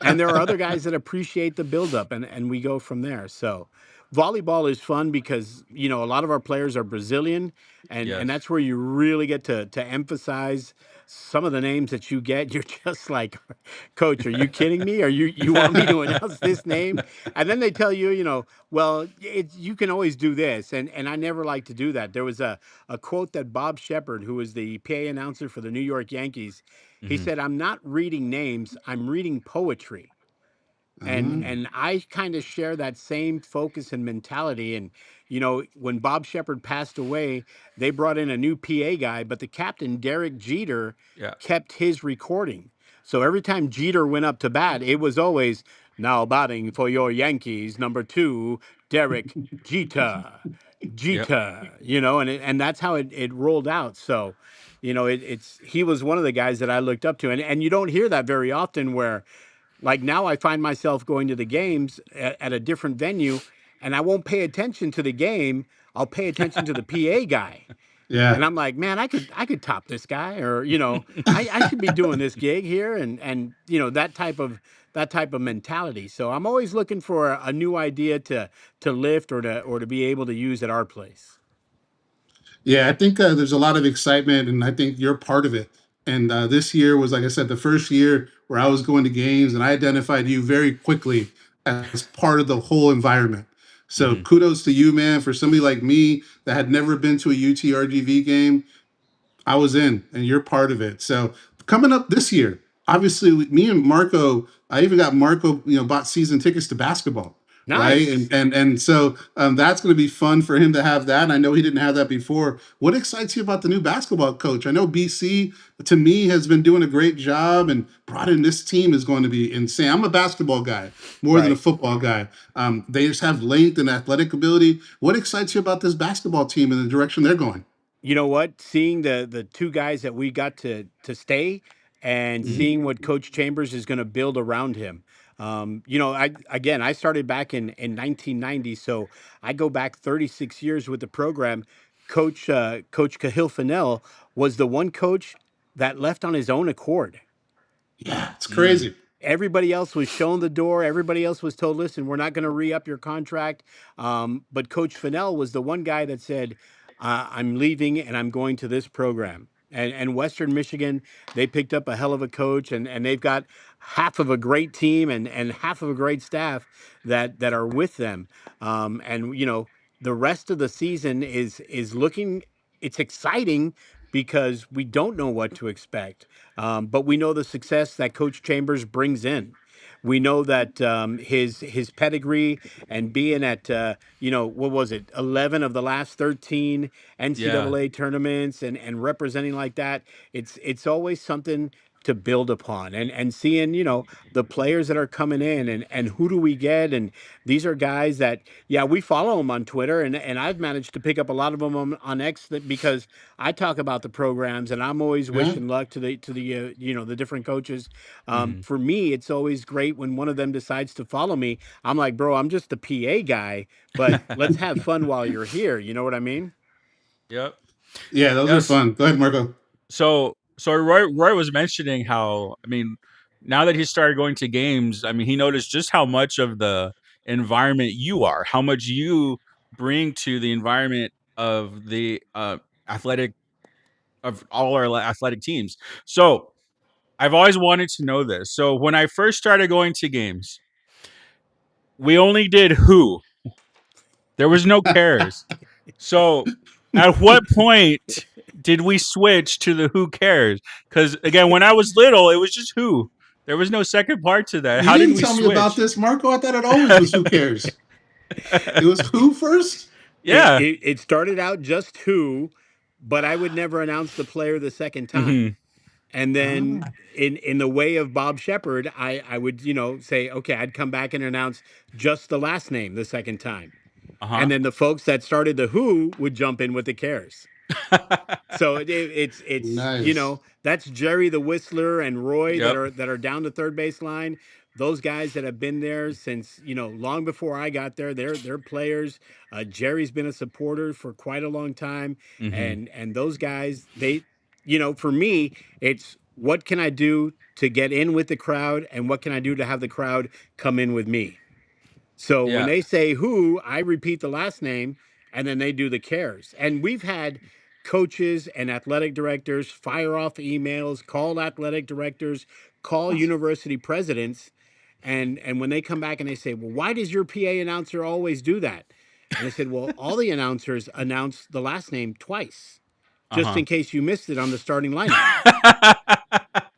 And there are other guys that appreciate the buildup, and we go from there. So volleyball is fun because a lot of our players are Brazilian, and Yes. that's where you really get to emphasize some of the names that you get. You're just like, Coach, are you kidding me? Are you want me to announce this name? And then they tell you, well, you can always do this, and I never like to do that. There was a quote that Bob Shepard, who was the PA announcer for the New York Yankees, he Mhm. said, "I'm not reading names, I'm reading poetry." and Ah. and I kind of share that same focus and mentality. And when Bob Shepard passed away, they brought in a new PA guy, but the captain, Derek Jeter, Yeah. kept his recording. So every time Jeter went up to bat, it was always, now batting for your Yankees, number 2, Derek Jeter. Yep. And that's how it rolled out. So it's he was one of the guys that I looked up to, and you don't hear that very often, where like now I find myself going to the games at a different venue, and I won't pay attention to the game. I'll pay attention to the PA guy. Yeah. And I'm like, man, I could top this guy, or I should be doing this gig here, and that type of mentality. So I'm always looking for a new idea to lift or to be able to use at our place. Yeah, I think there's a lot of excitement, and I think you're part of it. And this year was, like I said, the first year where I was going to games, and I identified you very quickly as part of the whole environment. So Mhm. kudos to you, man, for somebody like me that had never been to a UTRGV game. I was in, and you're part of it. So coming up this year, obviously, me and Marco, I even got Marco, bought season tickets to basketball, right? And Nice. so that's going to be fun for him to have that. And I know he didn't have that before. What excites you about the new basketball coach? I know BC to me has been doing a great job, and brought in this team is going to be insane. I'm a basketball guy more than a Right. football guy. They just have length and athletic ability. What excites you about this basketball team and the direction they're going? You know what? Seeing the two guys that we got to stay, and Mhm. seeing what Coach Chambers is going to build around him. I started back in 1990, so I go back 36 years with the program. Coach Cahill Fennell was the one coach that left on his own accord. Yeah, it's crazy. Everybody else was shown the door. Everybody else was told, listen, we're not going to re-up your contract. But Coach Fennell was the one guy that said, I'm leaving and I'm going to this program. And Western Michigan, they picked up a hell of a coach, and they've got half of a great team and half of a great staff that are with them. The rest of the season is looking, it's exciting because we don't know what to expect. But we know the success that Coach Chambers brings in. We know that his pedigree and being at what was it, 11 of the last 13 NCAA tournaments and representing like that, it's always something to build upon, and seeing the players that are coming in, and who do we get, and these are guys that we follow them on Twitter, and I've managed to pick up a lot of them on X because I talk about the programs, and I'm always Yeah. wishing luck to the the different coaches. For me, it's always great when one of them decides to follow me. I'm like, bro, I'm just the PA guy, but let's have fun while you're here. You know what I mean? Yep. Yeah, those are fun. Go ahead, Marco. So Roy was mentioning how, I mean, now that he started going to games, I mean, he noticed just how much of the environment you are, how much you bring to the environment of the athletic, of all our athletic teams. So I've always wanted to know this. So when I first started going to games, we only did who. There was no cares. So at what point did we switch to the who cares? Because again, when I was little, it was just who. There was no second part to that. You How did didn't we tell switch? me about this, Marco. I thought it always was who cares. It was who first? Yeah. It started out just who, but I would never announce the player the second time. And then in the way of Bob Shepard, I would, say, okay, I'd come back and announce just the last name the second time. And then the folks that started the who would jump in with the cares. So it's Nice. that's Jerry the Whistler and Roy Yep. that are down the third baseline. Those guys that have been there since long before I got there. They're players. Jerry's been a supporter for quite a long time, and those guys, they, for me, it's what can I do to get in with the crowd, and what can I do to have the crowd come in with me. So when Yeah. they say who, I repeat the last name, and then they do the cares. And we've had coaches and athletic directors fire off emails, call athletic directors, call university presidents, and when they come back and they say, well, why does your PA announcer always do that? And I said, well, all the announcers announce the last name twice, just in case you missed it on the starting lineup.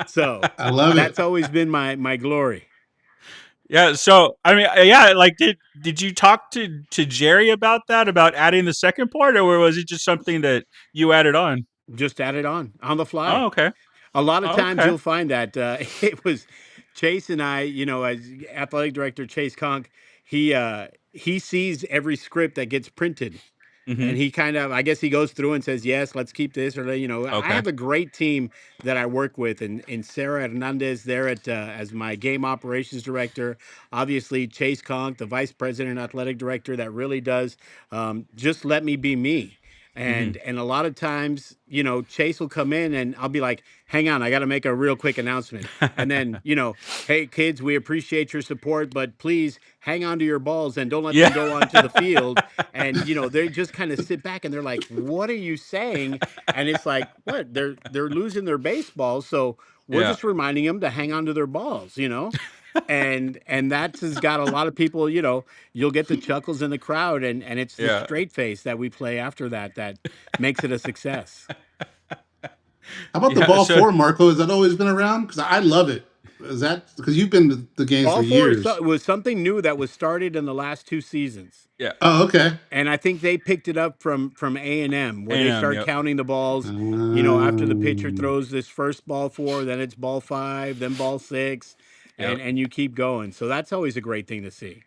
So I love it. that's always been my glory. Yeah. So I mean, yeah. Like, did you talk to Jerry about that, about adding the second part, or was it just something that you added on? Just added on the fly. Oh, okay. A lot of times Okay. you'll find that it was Chase and I, as athletic director Chase Conk, he sees every script that gets printed. And he kind of, I guess he goes through and says, yes, let's keep this. Or, I Okay. have a great team that I work with. And Sarah Hernandez there as my game operations director. Obviously, Chase Conk, the vice president and athletic director, that really does just let me be me. And a lot of times, Chase will come in and I'll be like, hang on, I got to make a real quick announcement. And then, hey, kids, we appreciate your support, but please hang on to your balls and don't let them go onto the field. And, they just kind of sit back and they're like, what are you saying? And it's like, what? They're losing their baseballs. So we're Yeah. just reminding them to hang on to their balls, and that has got a lot of people, you'll get the chuckles in the crowd, and it's the Yeah. straight face that we play after that makes it a success. How about the Yeah. ball So four, Marco? Has that always been around? Because I love it. Is that because you've been to the games for All four years? was something new that was started in the last 2 seasons. yeah. Oh, okay. And I think they picked it up from A&M, where they A&M. start Yep. counting the balls. After the pitcher throws this first ball four, then it's ball five, then ball six, Yep. and you keep going. So that's always a great thing to see.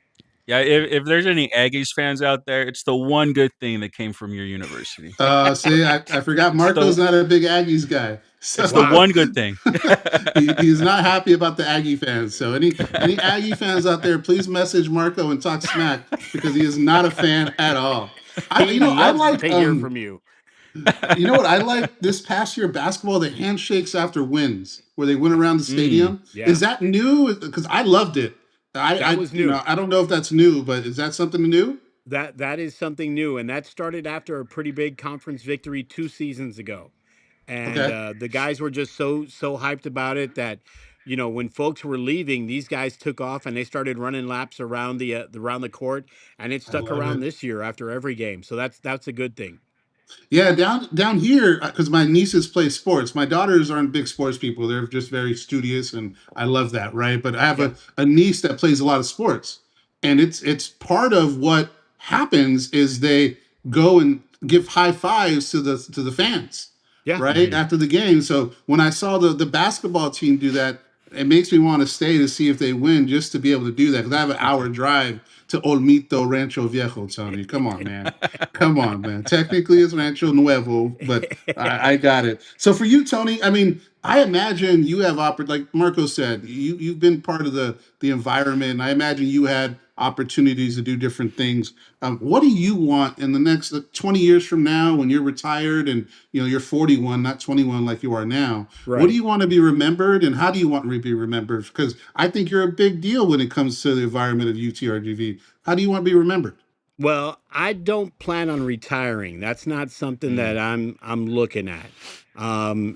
Yeah. If there's any Aggies fans out there, it's the one good thing that came from your university. See, I forgot Marco's not a big Aggies guy. It's the So one good thing. he's not happy about the Aggie fans. So any Aggie fans out there, please message Marco and talk smack because he is not a fan at all. He I loves like to hear from you. you know what I like this past year basketball, the handshakes after wins where they went around the stadium. Yeah, Is that new? Because I loved it. that was You know, new. I don't know if that's new, but is that something new? That is something new, and that started after a pretty big conference victory 2 seasons ago. And Okay. the guys were just so hyped about it that, when folks were leaving, these guys took off and they started running laps around around the court, and it I stuck love around it. this year after every game. So that's a good thing. Yeah, down here because my nieces play sports. My daughters aren't big sports people; they're just very studious, and I love that, right? But I have Yeah, a niece that plays a lot of sports, and it's part of what happens is they go and give high fives to the fans, yeah. right after the game. So when I saw the basketball team do that, it makes me want to stay to see if they win, just to be able to do that because I have an hour drive to Olmito Rancho Viejo. Tony, come on, man. Come on, man. Technically, it's Rancho Nuevo, but I got it. So for you, Tony, I mean, I imagine you have like Marco said, you've been part of the environment, and I imagine you had opportunities to do different things. What do you want in the next 20 years from now when you're retired and you're 41, not 21 like you are now? What do Right. you want to be remembered, and how do you want to be remembered? Because I think you're a big deal when it comes to the environment of UTRGV. How do you want to be remembered? Well, I don't plan on retiring. That's not something that I'm looking at.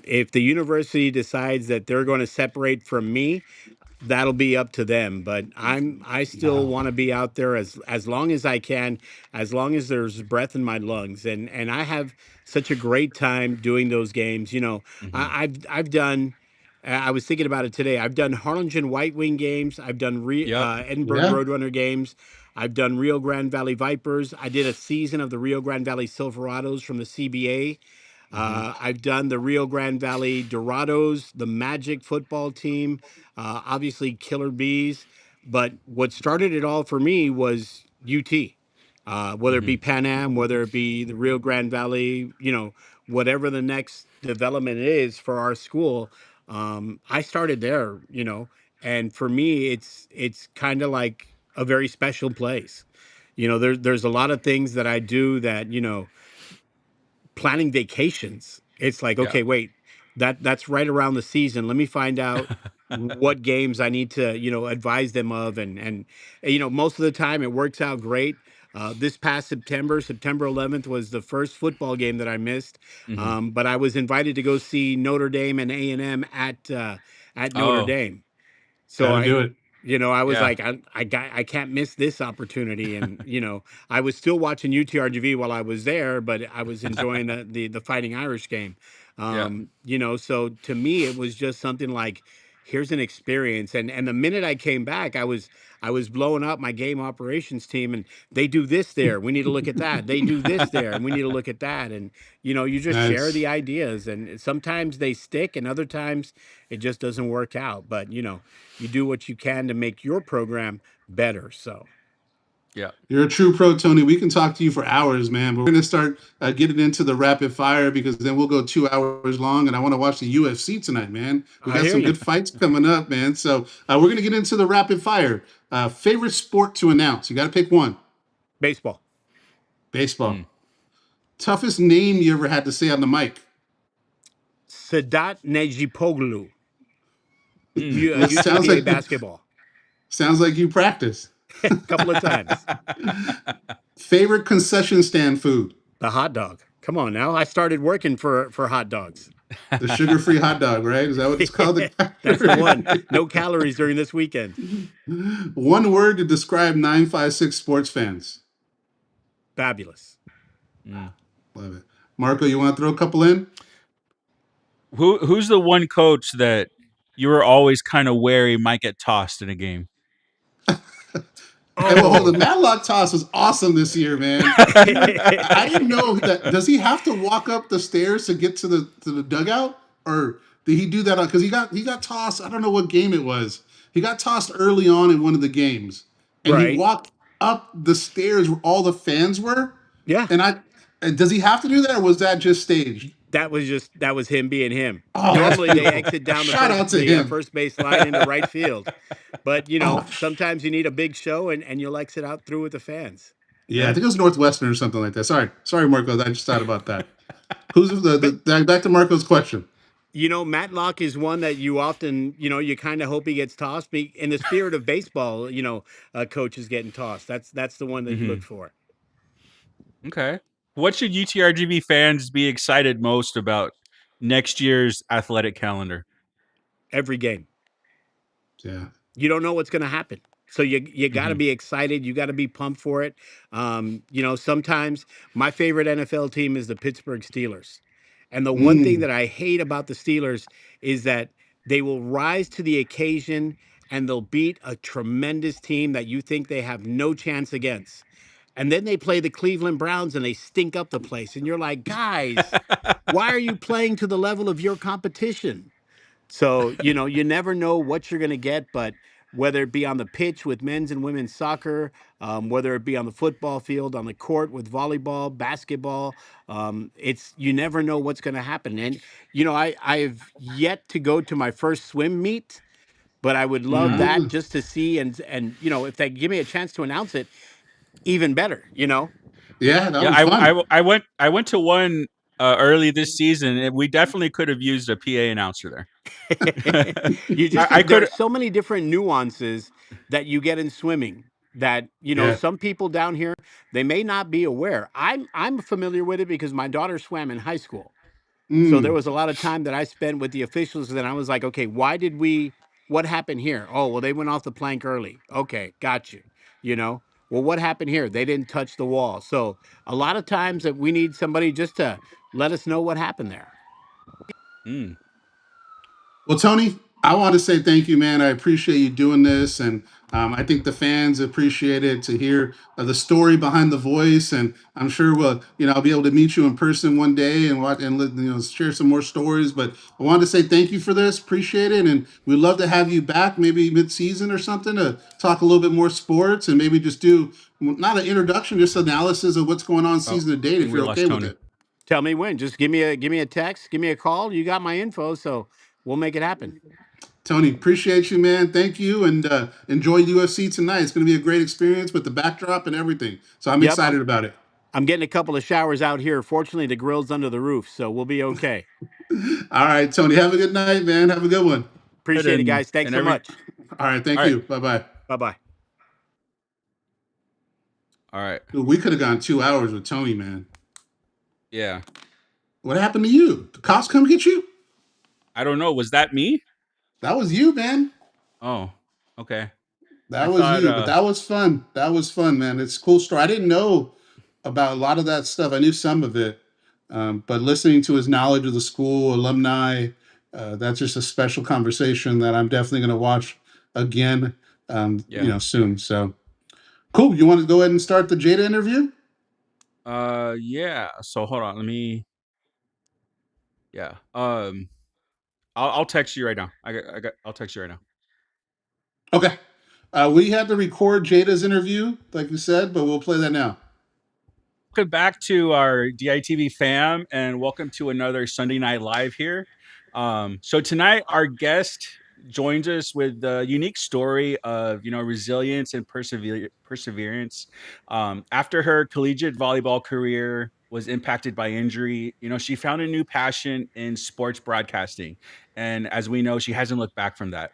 If the university decides that they're going to separate from me, that'll be up to them. But I still Wow. want to be out there as long as I can, as long as there's breath in my lungs. And I have such a great time doing those games. Hmm. I've done. I was thinking about it today. I've done Harlingen White Wing games. I've done Yep. Edinburgh Yeah. Roadrunner games. I've done Rio Grande Valley Vipers. I did a season of the Rio Grande Valley Silverados from the CBA. Hmm. I've done the Rio Grande Valley Dorados, the Magic football team, obviously Killer Bees. But what started it all for me was UT, whether it be Hmm. Pan Am, whether it be the Rio Grande Valley, whatever the next development is for our school. I started there, and for me, it's kind of like a very special place. There's a lot of things that I do that, planning vacations. It's like, Yeah. okay, wait, that's right around the season. Let me find out what games I need to, advise them of, and most of the time it works out great. This past September 11th was the first football game that I missed, Hmm. but I was invited to go see Notre Dame and A&M at Notre Oh, Dame. So Got to do it. I was yeah. like, I can't miss this opportunity, and I was still watching UTRGV while I was there, but I was enjoying the Fighting Irish game. Yeah. So to me, it was just something like, here's an experience, and the minute I came back, I was blowing up my game operations team, and they do this there. We need to look at that. They do this there, and we need to look at that, and you just share Nice. the ideas, and sometimes they stick, and other times it just doesn't work out. But you do what you can to make your program better. So, Yeah. You're a true pro, Tony. We can talk to you for hours, man. But we're going to start getting into the rapid fire because then we'll go 2 hours long. And I want to watch the UFC tonight, man. We I got hear some you. good fights coming up, man. So we're going to get into the rapid fire. Favorite sport to announce? You got to pick one. Baseball. Mm. Baseball. Toughest name you ever had to say on the mic? Sadat Nejipoglu, Mm. That UTVA basketball. sounds like you practice. A couple of times. Favorite concession stand food? The hot dog. Come on now. I started working for hot dogs. The sugar-free hot dog, right? Is that what it's called? That's the one. No calories during this weekend. One word to describe 956 sports fans. Fabulous. Mm. Love it. Marco, you want to throw a couple in? Who's the one coach that you were always kind of wary might get tossed in a game? Hey, well, hold on. Oh. Matlock Toss was awesome this year, man. I didn't know that. Does he have to walk up the stairs to get to the dugout, or did he do that? Because he got tossed. I don't know what game it was. He got tossed early on in one of the games, and he Right. walked up the stairs where all the fans were. Yeah. And does he have to do that, or was that just staged? That was him being him. Oh, that's Normally they beautiful. exit down Shout out to him. first base line into right field, but Oh, sometimes you need a big show and you'll exit out through with the fans. yeah, I think it was Northwestern or something like that. Sorry, Marco. I just thought about that. Who's back to Marco's question? Matlock is one that you often, you kind of hope he gets tossed. In the spirit of baseball, coach is getting tossed. That's the one that you look for. Okay. What should UTRGV fans be excited most about next year's athletic calendar? Every game. Yeah. You don't know what's going to happen. So you got to be excited. You got to be pumped for it. Sometimes my favorite NFL team is the Pittsburgh Steelers. And the one thing that I hate about the Steelers is that they will rise to the occasion and they'll beat a tremendous team that you think they have no chance against. And then they play the Cleveland Browns and they stink up the place. And you're like, guys, why are you playing to the level of your competition? So, you never know what you're going to get, but whether it be on the pitch with men's and women's soccer, whether it be on the football field, on the court with volleyball, basketball, you never know what's going to happen. And, I've yet to go to my first swim meet, but I would love that just to see. And if they give me a chance to announce it, even better, Yeah, that was fun. I went to one early this season, and we definitely could have used a PA announcer there. There are so many different nuances that you get in swimming that some people down here, they may not be aware. I'm familiar with it because my daughter swam in high school. So there was a lot of time that I spent with the officials, and I was like, okay, what happened here? Oh, well, they went off the plank early. Okay, got you. Well, what happened here? They didn't touch the wall. So a lot of times that we need somebody just to let us know what happened there. Well, Tony, I want to say thank you, man. I appreciate you doing this, and I think the fans appreciate it to hear the story behind the voice. And I'm sure I'll be able to meet you in person one day and share some more stories. But I wanted to say thank you for this. Appreciate it, and we'd love to have you back, maybe mid-season or something, to talk a little bit more sports and maybe just do not an introduction, just analysis of what's going on season to date. If you're okay with it. Tell me when. Just give me a text, give me a call. You got my info, so we'll make it happen. Tony, appreciate you, man. Thank you, and enjoy UFC tonight. It's going to be a great experience with the backdrop and everything. So I'm excited about it. I'm getting a couple of showers out here. Fortunately, the grill's under the roof, so we'll be okay. All right, Tony. Have a good night, man. Have a good one. Appreciate it, guys. Thanks so much. All right, thank you. Bye-bye. Bye-bye. All right. Dude, we could have gone 2 hours with Tony, man. Yeah. What happened to you? The cops come get you? I don't know. Was that me? That was you, man. Oh, okay. That was you, but that was fun. That was fun, man. It's a cool story. I didn't know about a lot of that stuff. I knew some of it, but listening to his knowledge of the school, alumni, that's just a special conversation that I'm definitely going to watch again, soon. So cool. You want to go ahead and start the Jaeda interview? Yeah. So hold on. Let me. Yeah. I'll text you right now. I'll text you right now. Okay. We had to record Jaeda's interview, like you said, but we'll play that now. Welcome back to our DITV fam, and welcome to another Sunday Night Live here. So tonight, our guest joins us with the unique story of resilience and perseverance. After her collegiate volleyball career was impacted by injury, she found a new passion in sports broadcasting, and as we know, she hasn't looked back from that.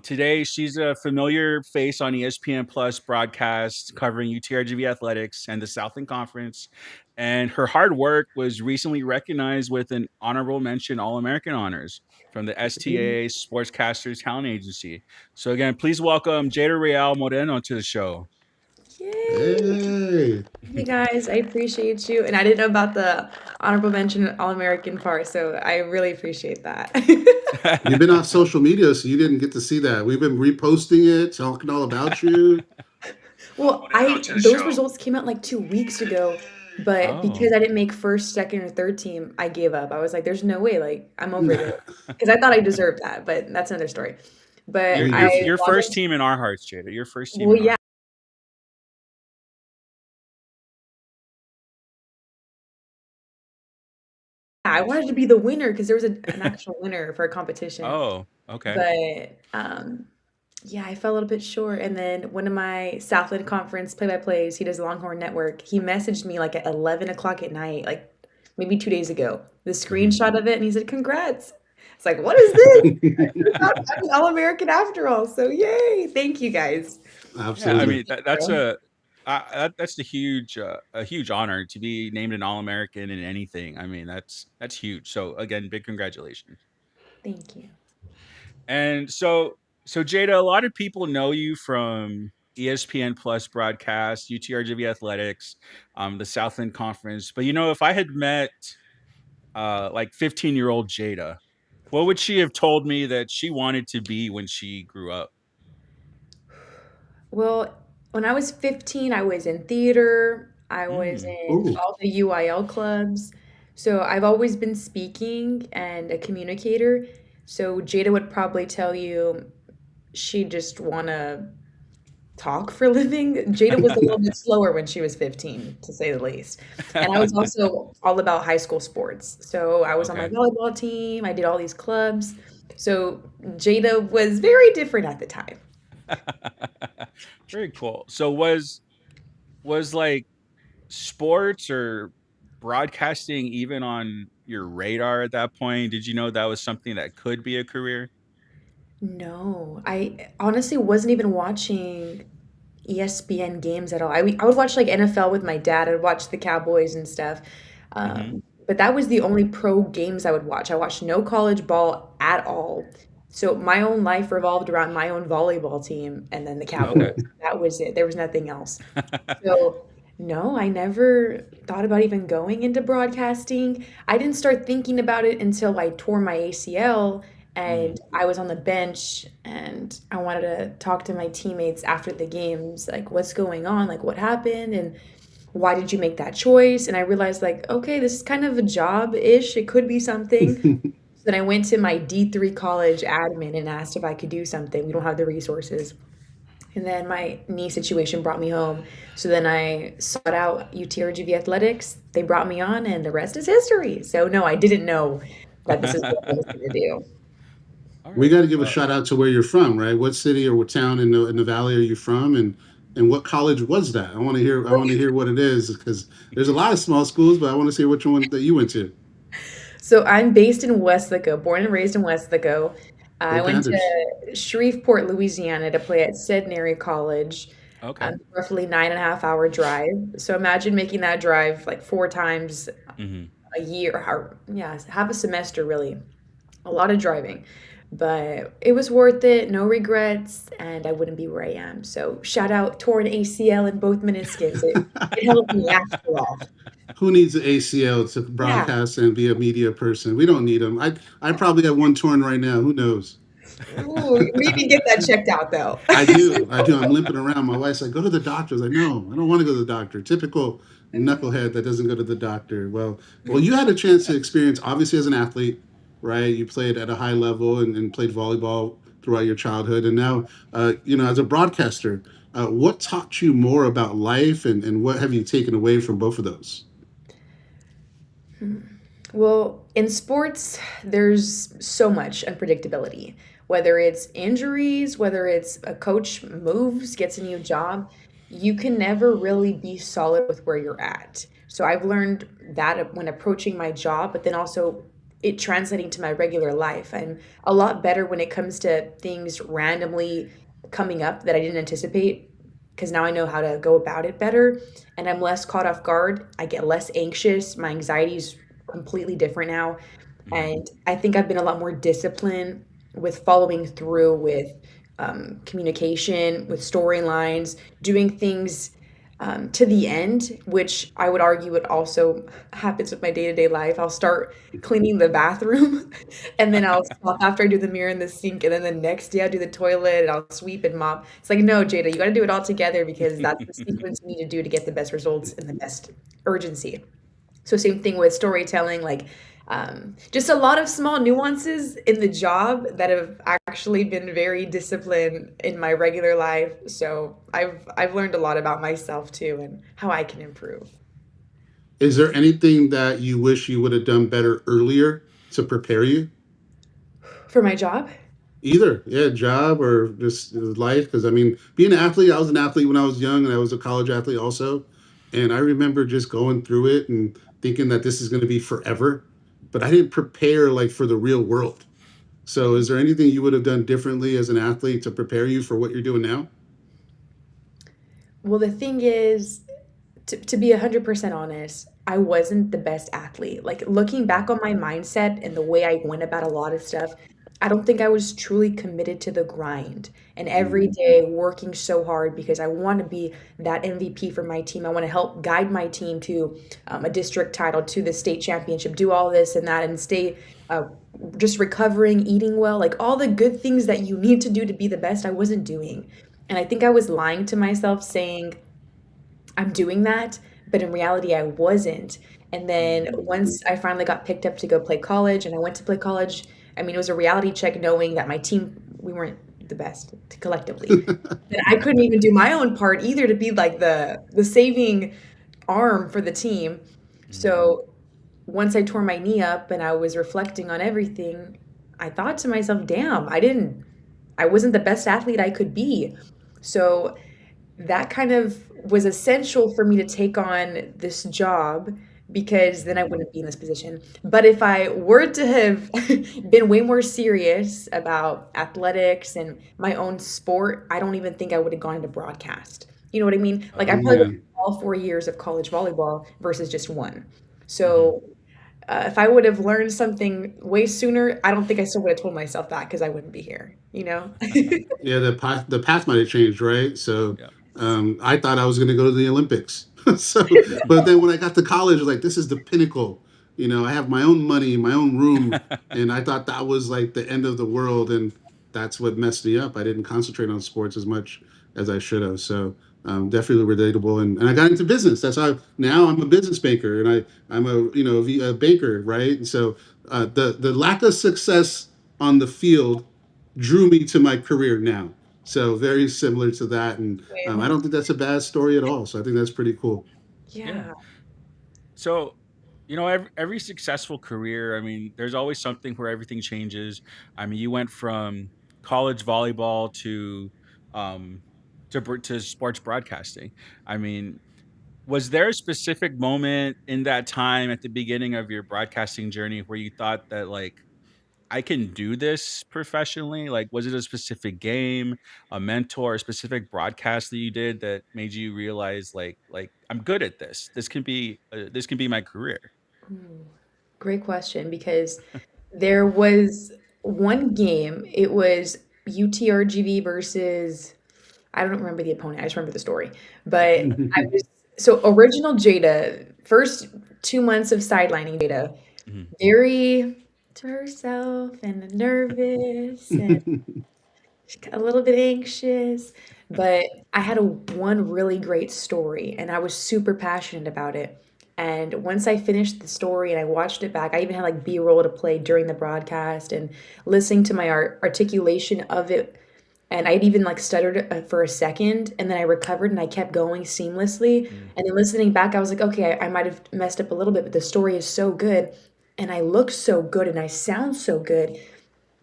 Today, she's a familiar face on ESPN Plus broadcasts covering UTRGV athletics and the Southland Conference. And her hard work was recently recognized with an Honorable Mention All-American honors from the STAA Sportscasters Talent Agency. So again, please welcome Jaeda Rael Moreno to the show. Yay. Hey guys, I appreciate you. And I didn't know about the Honorable Mention All-American part, so I really appreciate that. You've been off social media, so you didn't get to see that. We've been reposting it, talking all about you. Well, those results came out like 2 weeks ago, but because I didn't make first, second, or third team, I gave up. I was like, there's no way, like, I'm over it. Because I thought I deserved that, but that's another story. But your first team in our hearts, Jaeda. Your first team. Well, yeah. I wanted to be the winner because there was an actual winner for a competition. Oh, okay. But yeah, I fell a little bit short. And then one of my Southland Conference play-by-plays, he does Longhorn Network. He messaged me like at 11 o'clock at night, like maybe 2 days ago, the screenshot of it, and he said, "Congrats." It's like, what is this? I'm an All-American after all. So yay! Thank you guys. Yeah, I Absolutely. mean that's that's the huge a huge honor to be named an All-American in anything. I mean that's huge. So again, big congratulations. Thank you. And so Jaeda, a lot of people know you from ESPN Plus broadcast, UTRGV athletics, the Southland Conference. But if I had met like 15-year-old Jaeda, what would she have told me that she wanted to be when she grew up? Well, when I was 15, I was in theater. I was Mm, in Ooh. all the UIL clubs. So I've always been speaking and a communicator. So Jada would probably tell you she just want to talk for a living. Jada was a little bit slower when she was 15, to say the least. And I was also all about high school sports. So I was on my okay. volleyball team. I did all these clubs. So Jada was very different at the time. Very cool. So was like sports or broadcasting even on your radar at that point? Did you know that was something that could be a career? No, I honestly wasn't even watching ESPN games at all. I would watch like NFL with my dad. I'd watch the Cowboys and stuff. Hmm. But that was the only pro games I would watch. I watched no college ball at all. So my own life revolved around my own volleyball team and then the Okay. Cowboys. That was it. There was nothing else. So, no, I never thought about even going into broadcasting. I didn't start thinking about it until I tore my ACL Mm, and I was on the bench and I wanted to talk to my teammates after the games, like, what's going on? Like, what happened? And why did you make that choice? And I realized, like, okay, this is kind of a job-ish. It could be something. So then I went to my D3 college admin and asked if I could do something. We don't have the resources. And then my knee situation brought me home. So then I sought out UTRGV athletics. They brought me on, and the rest is history. So no, I didn't know that this is what I was mm. going to do. All We right. got to give a shout out to where you're from, right? What city or what town in the valley are you from, and what college was that? I want to hear. I want to hear what it is because there's a lot of small schools, but I want to see which one that you went to. So I'm based in Westlaco, born and raised in Westlaco. I Go went Panthers! to Shreveport, Louisiana to play at Centenary College, Okay. roughly 9.5 hour drive. So imagine making that drive like 4 times Hmm. a year, or yeah, half a semester really. A lot of driving, but it was worth it. No regrets, and I wouldn't be where I am. So shout out torn ACL in both meniscus. It helped me after all. Who needs an ACL to Yeah. broadcast and be a media person? We don't need them. I probably got one torn right now. Who knows? Ooh, maybe get that checked out though. I do. I do. I'm limping around. My wife's like, go to the doctor. I was like, no, I don't want to go to the doctor. Typical knucklehead that doesn't go to the doctor. Well, you had a chance to experience, obviously, as an athlete, right? You played at a high level and played volleyball throughout your childhood. And now, as a broadcaster, what taught you more about life and what have you taken away from both of those? Well, in sports, there's so much unpredictability. Whether it's injuries, whether it's a coach moves, gets a new job, you can never really be solid with where you're at. So I've learned that when approaching my job, but then also it translating to my regular life. I'm a lot better when it comes to things randomly coming up that I didn't anticipate because now I know how to go about it better and I'm less caught off guard. I get less anxious. My anxiety is completely different now. Hmm. And I think I've been a lot more disciplined with following through with communication, with storylines, doing things to the end, which I would argue it also happens with my day to day life. I'll start cleaning the bathroom and then I'll stop after I do the mirror and the sink. And then the next day I'll do the toilet and I'll sweep and mop. It's like, no, Jada, you got to do it all together because that's the sequence you need to do to get the best results and the best urgency. So same thing with storytelling, like just a lot of small nuances in the job that have actually been very disciplined in my regular life. So I've learned a lot about myself too and how I can improve. Is there anything that you wish you would have done better earlier to prepare you? For my job? Either, yeah, job or just life. Because I mean, being an athlete, I was an athlete when I was young, and I was a college athlete also. And I remember just going through it and thinking that this is going to be forever, but I didn't prepare like for the real world. So, is there anything you would have done differently as an athlete to prepare you for what you're doing now? Well, the thing is, to be 100% honest, I wasn't the best athlete. Like looking back on my mindset and the way I went about a lot of stuff, I don't think I was truly committed to the grind and every Mm. day working so hard because I want to be that MVP for my team. I want to help guide my team to a district title, to the state championship, do all this and that, and stay uh, just recovering, eating well, like all the good things that you need to do to be the best. I wasn't doing. And I think I was lying to myself saying, I'm doing that, but in reality, I wasn't. And then once I finally got picked up to go play college and I went to play college, I mean, it was a reality check knowing that my team, we weren't the best collectively. And I couldn't even do my own part either to be like the saving arm for the team. So once I tore my knee up and I was reflecting on everything, I thought to myself, damn, I wasn't the best athlete I could be. So that kind of was essential for me to take on this job because then I wouldn't be in this position. But if I were to have been way more serious about athletics and my own sport, I don't even think I would have gone into broadcast. You know what I mean? Like I Oh probably would man. have all 4 years of college volleyball versus just one. Mhm. So if I would have learned something way sooner, I don't think I still would have told myself that because I wouldn't be here, you know? Yeah, the path might have changed, right? So Yeah. I thought I was going to go to the Olympics. So, but then when I got to college, I was like, this is the pinnacle. You know, I have my own money, my own room, and I thought that was like the end of the world, and that's what messed me up. I didn't concentrate on sports as much as I should have. So definitely relatable, and I got into business. That's how now I'm a business banker, and I'm a a banker, right? And so the lack of success on the field drew me to my career now. So very similar to that, and I don't think that's a bad story at all. So I think that's pretty cool. Yeah. Yeah. So, every successful career, I mean, there's always something where everything changes. I mean, you went from college volleyball um to sports broadcasting. I mean, was there a specific moment in that time at the beginning of your broadcasting journey where you thought that like I can do this professionally? Like, was it a specific game, a mentor, a specific broadcast that you did that made you realize like I'm good at this. This can be my career. Ooh, great question because there was one game. It was UTRGV versus I don't remember the opponent. I just remember the story. But I was so original Jaeda, first 2 months of sidelining Jaeda, Mhm. very to herself and nervous and a little bit anxious, but I had one really great story and I was super passionate about it. And once I finished the story and I watched it back, I even had like B-roll to play during the broadcast and listening to my articulation of it. And I'd even like stuttered for a second and then I recovered and I kept going seamlessly. Mm. And then listening back, I was like, okay, I might have messed up a little bit, but the story is so good and I look so good and I sound so good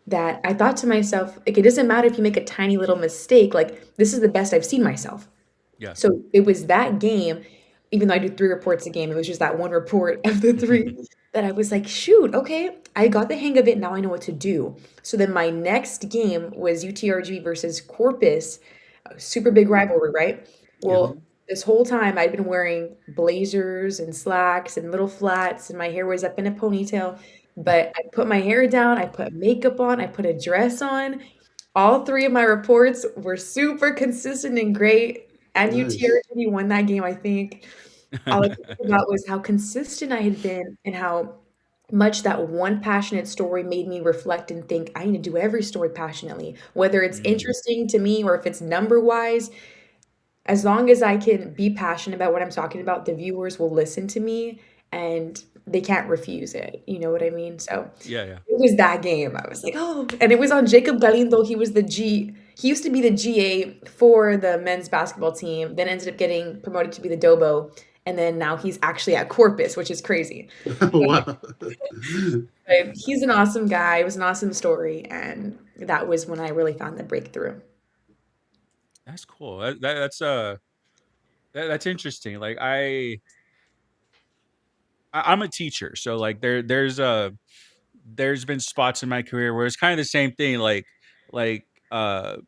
that I thought to myself, like, it doesn't matter if you make a tiny little mistake, like, this is the best I've seen myself. Yeah. So it was that game, even though I do 3 reports a game, it was just that one report of the 3 that I was like, shoot, okay, I got the hang of it. Now I know what to do. So then my next game was UTRG versus Corpus, a super big rivalry, right? Yeah. Well, this whole time I'd been wearing blazers and slacks and little flats, and my hair was up in a ponytail. But I put my hair down, I put makeup on, I put a dress on. All 3 of my reports were super consistent and great, and Nice. UTRGV won that game, I think. All I could think about was how consistent I had been and how much that one passionate story made me reflect and think, "I need to do every story passionately, whether it's Mm. interesting to me or if it's number-wise, as long as I can be passionate about what I'm talking about, the viewers will listen to me and they can't refuse it. You know what I mean? So Yeah, yeah. it was that game. I was like, oh, and it was on Jacob Galindo. He used to be the GA for the men's basketball team, then ended up getting promoted to be the Dobo. and then now he's actually at Corpus, which is crazy. Wow. But he's an awesome guy. It was an awesome story, and that was when I really found the breakthrough. That's cool. That's interesting. Like I'm a teacher, so like there's been spots in my career where it's kind of the same thing. Like I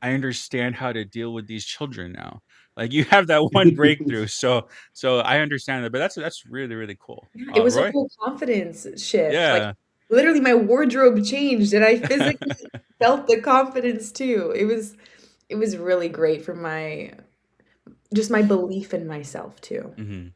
understand how to deal with these children now. Like you have that one breakthrough, so I understand that. But that's really really cool. It was a Roy, whole confidence shift. Like yeah. literally, my wardrobe changed, and I physically felt the confidence too. It was really great for my just my belief in myself too. Hmm.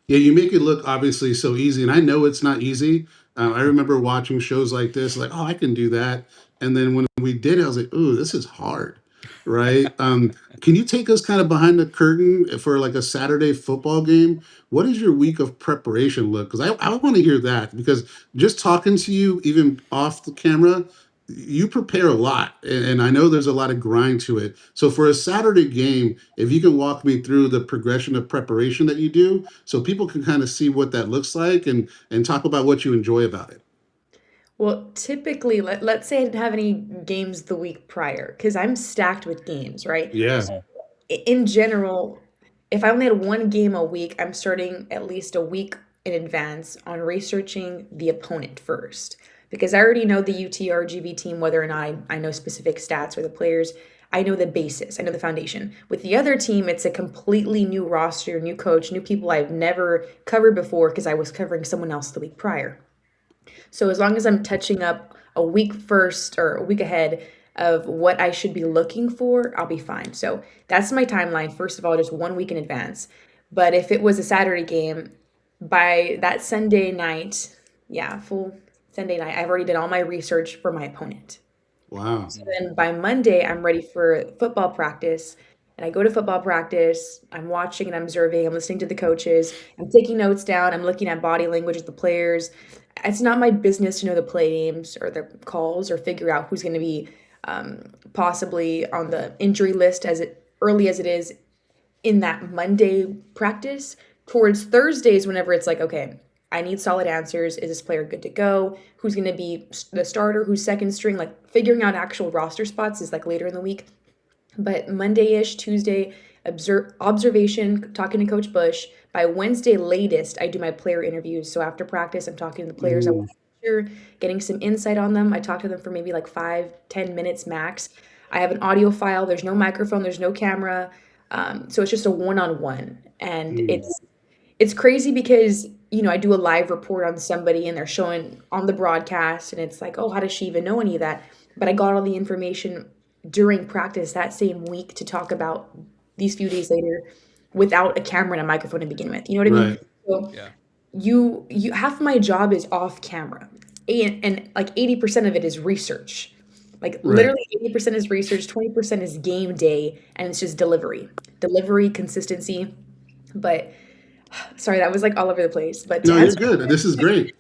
Yeah, you make it look obviously so easy, and I know it's not easy. I remember watching shows like this, like, oh, I can do that. And then when we did it, I was like, ooh, this is hard, right? Can you take us kind of behind the curtain for like a Saturday football game? What does your week of preparation look? Because I want to hear that because just talking to you, even off the camera, you prepare a lot, and I know there's a lot of grind to it. So for a Saturday game, if you can walk me through the progression of preparation that you do, so people can kind of see what that looks like and talk about what you enjoy about it. Well, typically, let's say I didn't have any games the week prior, because I'm stacked with games, right? Yeah. So in general, if I only had one game a week, I'm starting at least a week in advance on researching the opponent first. Because I already know the UTRGV team, whether or not I know specific stats or the players. I know the basis, I know the foundation. With the other team, it's a completely new roster, new coach, new people I've never covered before because I was covering someone else the week prior. So as long as I'm touching up a week first or a week ahead of what I should be looking for, I'll be fine. So that's my timeline. First of all, just 1 week in advance. But if it was a Saturday game, by that Sunday night, yeah, full Sunday night, I've already done all my research for my opponent. Wow. So then by Monday, I'm ready for football practice. And I go to football practice. I'm watching and I'm observing. I'm listening to the coaches. I'm taking notes down. I'm looking at body language of the players. It's not my business to know the play names or the calls or figure out who's going to be possibly on the injury list as early as it is in that Monday practice. Towards Thursdays, whenever it's like, okay, I need solid answers. Is this player good to go? Who's going to be the starter? Who's second string? Like figuring out actual roster spots is like later in the week. But Monday-ish, Tuesday, observation, talking to Coach Bush. By Wednesday latest, I do my player interviews. So after practice, I'm talking to the players I Ooh. want to hear, getting some insight on them. I talk to them for maybe like 5-10 minutes max. I have an audio file. There's no microphone. There's no camera. So it's just a one-on-one. And Mm. it's crazy because, I do a live report on somebody and they're showing on the broadcast and it's like, oh, how does she even know any of that? But I got all the information during practice that same week to talk about these few days later without a camera and a microphone to begin with. You know what I mean? Right. So Yeah. you half my job is off camera. And like 80% of it is research. Like Right. literally 80% is research, 20% is game day, and it's just delivery, consistency. But sorry, that was like all over the place. But to No, you're answer good. This is great.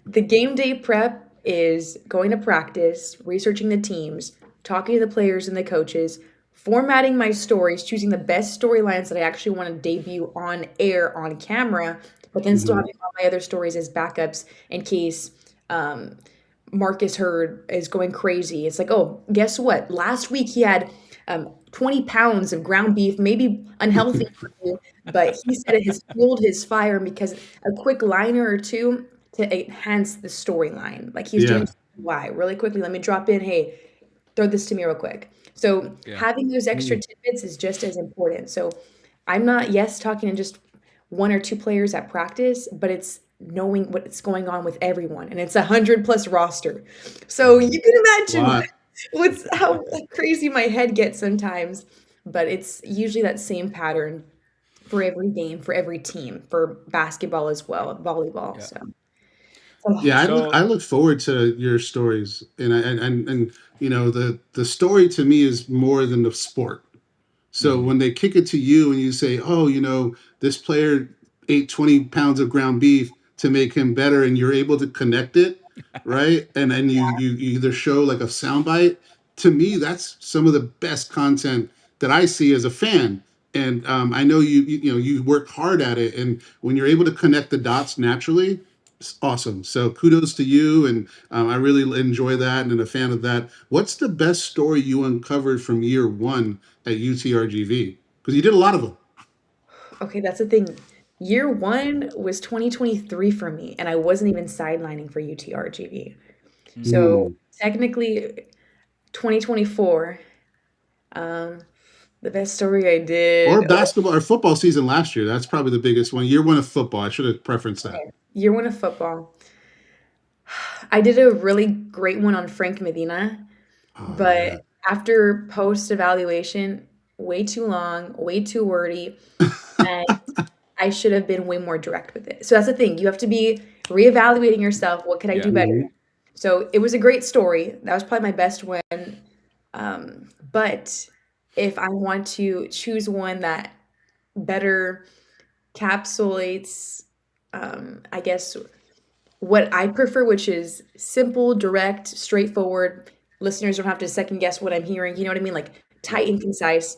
the game day prep is going to practice, researching the teams, talking to the players and the coaches, formatting my stories, choosing the best storylines that I actually want to debut on air on camera, but then still Mhm. having all my other stories as backups in case Marcus Hurd is going crazy. It's like, oh, guess what? Last week he had 20 pounds of ground beef, maybe unhealthy for you, but he said it has fueled his fire because a quick liner or two to enhance the storyline. Like he's doing Yeah. why really quickly. Let me drop in. Hey, throw this to me real quick. So Yeah. having those extra Mm. tidbits is just as important. So I'm not talking to just one or two players at practice, but it's knowing what's going on with everyone, and it's 100+ roster. So you can imagine Wow. what's how crazy my head gets sometimes. But it's usually that same pattern for every game, for every team, for basketball as well, volleyball. Yeah. So it's a Yeah, lot. So I look forward to your stories, and the story to me is more than the sport. So mhm. when they kick it to you and you say, "Oh, this player ate 20 pounds of ground beef to make him better," and you're able to connect it, right? And then you either show like a soundbite. To me, that's some of the best content that I see as a fan. And I know you work hard at it, and when you're able to connect the dots naturally, it's awesome. So kudos to you, and I really enjoy that and am a fan of that. What's the best story you uncovered from year one at UTRGV? Because you did a lot of them. Okay, that's the thing. Year one was 2023 for me, and I wasn't even sidelining for UTRGV. So Mm. technically, 2024, um, the best story I Or did. Oh, basketball or football season last year. That's probably the biggest one. Year one of football. I should have preferenced that. okay. Year one of football. I did a really great one on Frank Medina, Oh but yeah. after post evaluation, way too long, way too wordy, and I should have been way more direct with it. So that's the thing. You have to be reevaluating yourself. What could I do Yeah. better? Mhm. So it was a great story. That was probably my best one. But if I want to choose one that better capsulates, I guess, what I prefer, which is simple, direct, straightforward. Listeners don't have to second guess what I'm hearing. You know what I mean? Like tight and concise.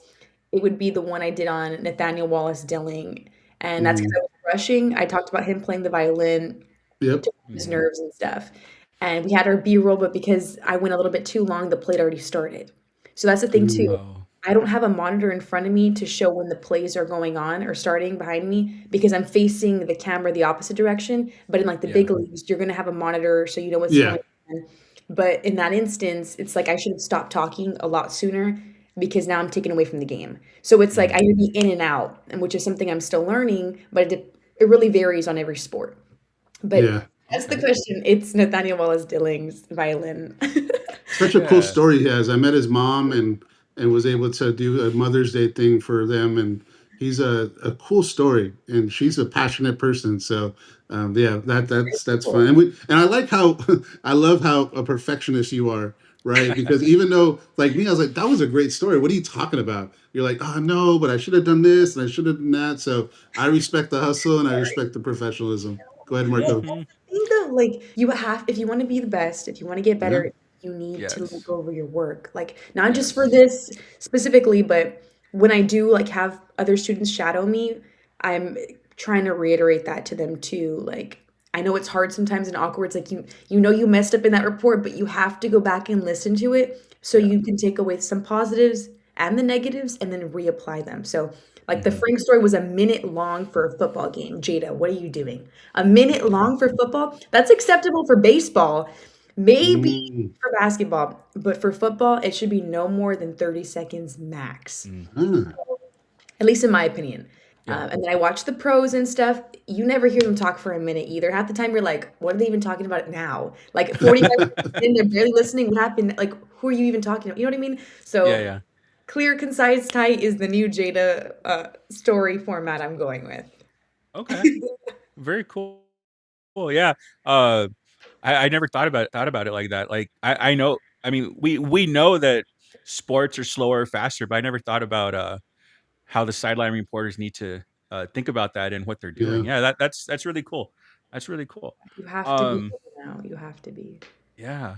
It would be the one I did on Nathaniel Wallace Dilling. And that's because Mhm. I was rushing. I talked about him playing the violin Yep. to his nerves and stuff. And we had our B-roll, but because I went a little bit too long, the play already started. So that's the thing too. Mm. Oh. I don't have a monitor in front of me to show when the plays are going on or starting behind me because I'm facing the camera the opposite direction. But in like the big Yeah. leagues, you're gonna have a monitor so you know what's Yeah. going on. But in that instance, it's like I should have stopped talking a lot sooner because now I'm taken away from the game. So it's like I Mm. would be in and out, and which is something I'm still learning, but it really varies on every sport. But Yeah. that's the Okay. question. It's Nathaniel Wallace Dilling's violin. Such a cool Yeah. story he has. I met his mom and was able to do a Mother's Day thing for them, and he's a cool story, and she's a passionate person. So yeah, that's fun. And I like how I love how a perfectionist you are, right? Because even though like me, I was like, that was a great story. What are you talking about? You're like, oh no, but I should have done this and I should have done that. So I respect the hustle and I respect the professionalism. Go ahead, Well, Marco. that's Mhm. the thing though, like, you have if you wanna be the best, if you wanna get Yeah. better, you need to look Yes. over your work, like, not just for Yes. this specifically, but when I do, like, have other students shadow me, I'm trying to reiterate that to them too, like, I know it's hard sometimes and awkward, it's like you know you messed up in that report, but you have to go back and listen to it so Yeah. you can take away some positives and the negatives and then reapply them, so, like, the Mhm. Frank story was a minute long for a football game. Jada, what are you doing? A minute long for football? That's acceptable for baseball, maybe Mm. for basketball, but for football, it should be no more than 30 seconds max, Mm. Ah. at least in my opinion. Yeah. And then I watch the pros and stuff. You never hear them talk for a minute either. Half the time you're like, what are they even talking about now? Like 45 minutes in, they're barely listening. What happened? Like, who are you even talking about? You know what I mean? Yeah. So Yeah. clear, concise, tight is the new Jada story format I'm going with. Okay. Very cool. Yeah. Uh, I never thought about it like that. Like I know. I mean, we know that sports are slower, faster, but I never thought about how the sideline reporters need to think about that and what they're Yeah. doing. Yeah, that's really cool. That's really cool. You have to be Um, now. You have to be. yeah.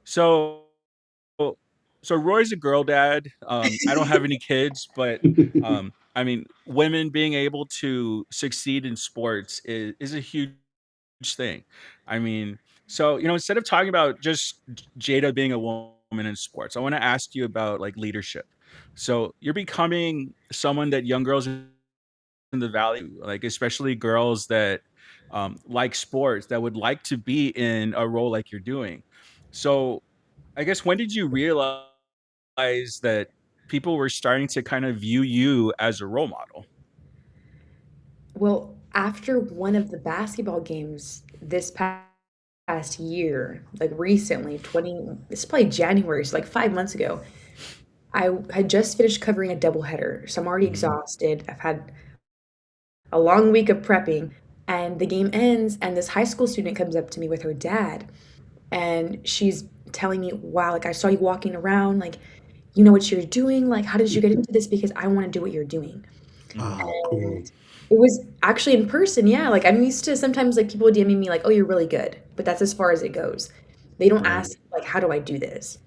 So so Roy's a girl dad. I don't have any kids, but I mean, women being able to succeed in sports is a huge thing. I mean, so instead of talking about just Jada being a woman in sports, I want to ask you about like leadership. So you're becoming someone that young girls in the valley, like especially girls that like sports, that would like to be in a role like you're doing. So I guess when did you realize that people were starting to kind of view you as a role model? Well, after one of the basketball games this past year, like recently, it's probably January, so like 5 months ago, I had just finished covering a doubleheader. So I'm already Mhm. exhausted. I've had a long week of prepping, and the game ends, and this high school student comes up to me with her dad, and she's telling me, wow, like I saw you walking around, like, you know what you're doing? Like, how did you get into this? Because I want to do what you're doing. Mhm. Oh, cool. And it was actually in person, yeah, like, I'm used to sometimes, like, people DMing me like, "Oh, you're really good," but that's as far as it goes. They don't Right. ask, like, "How do I do this?"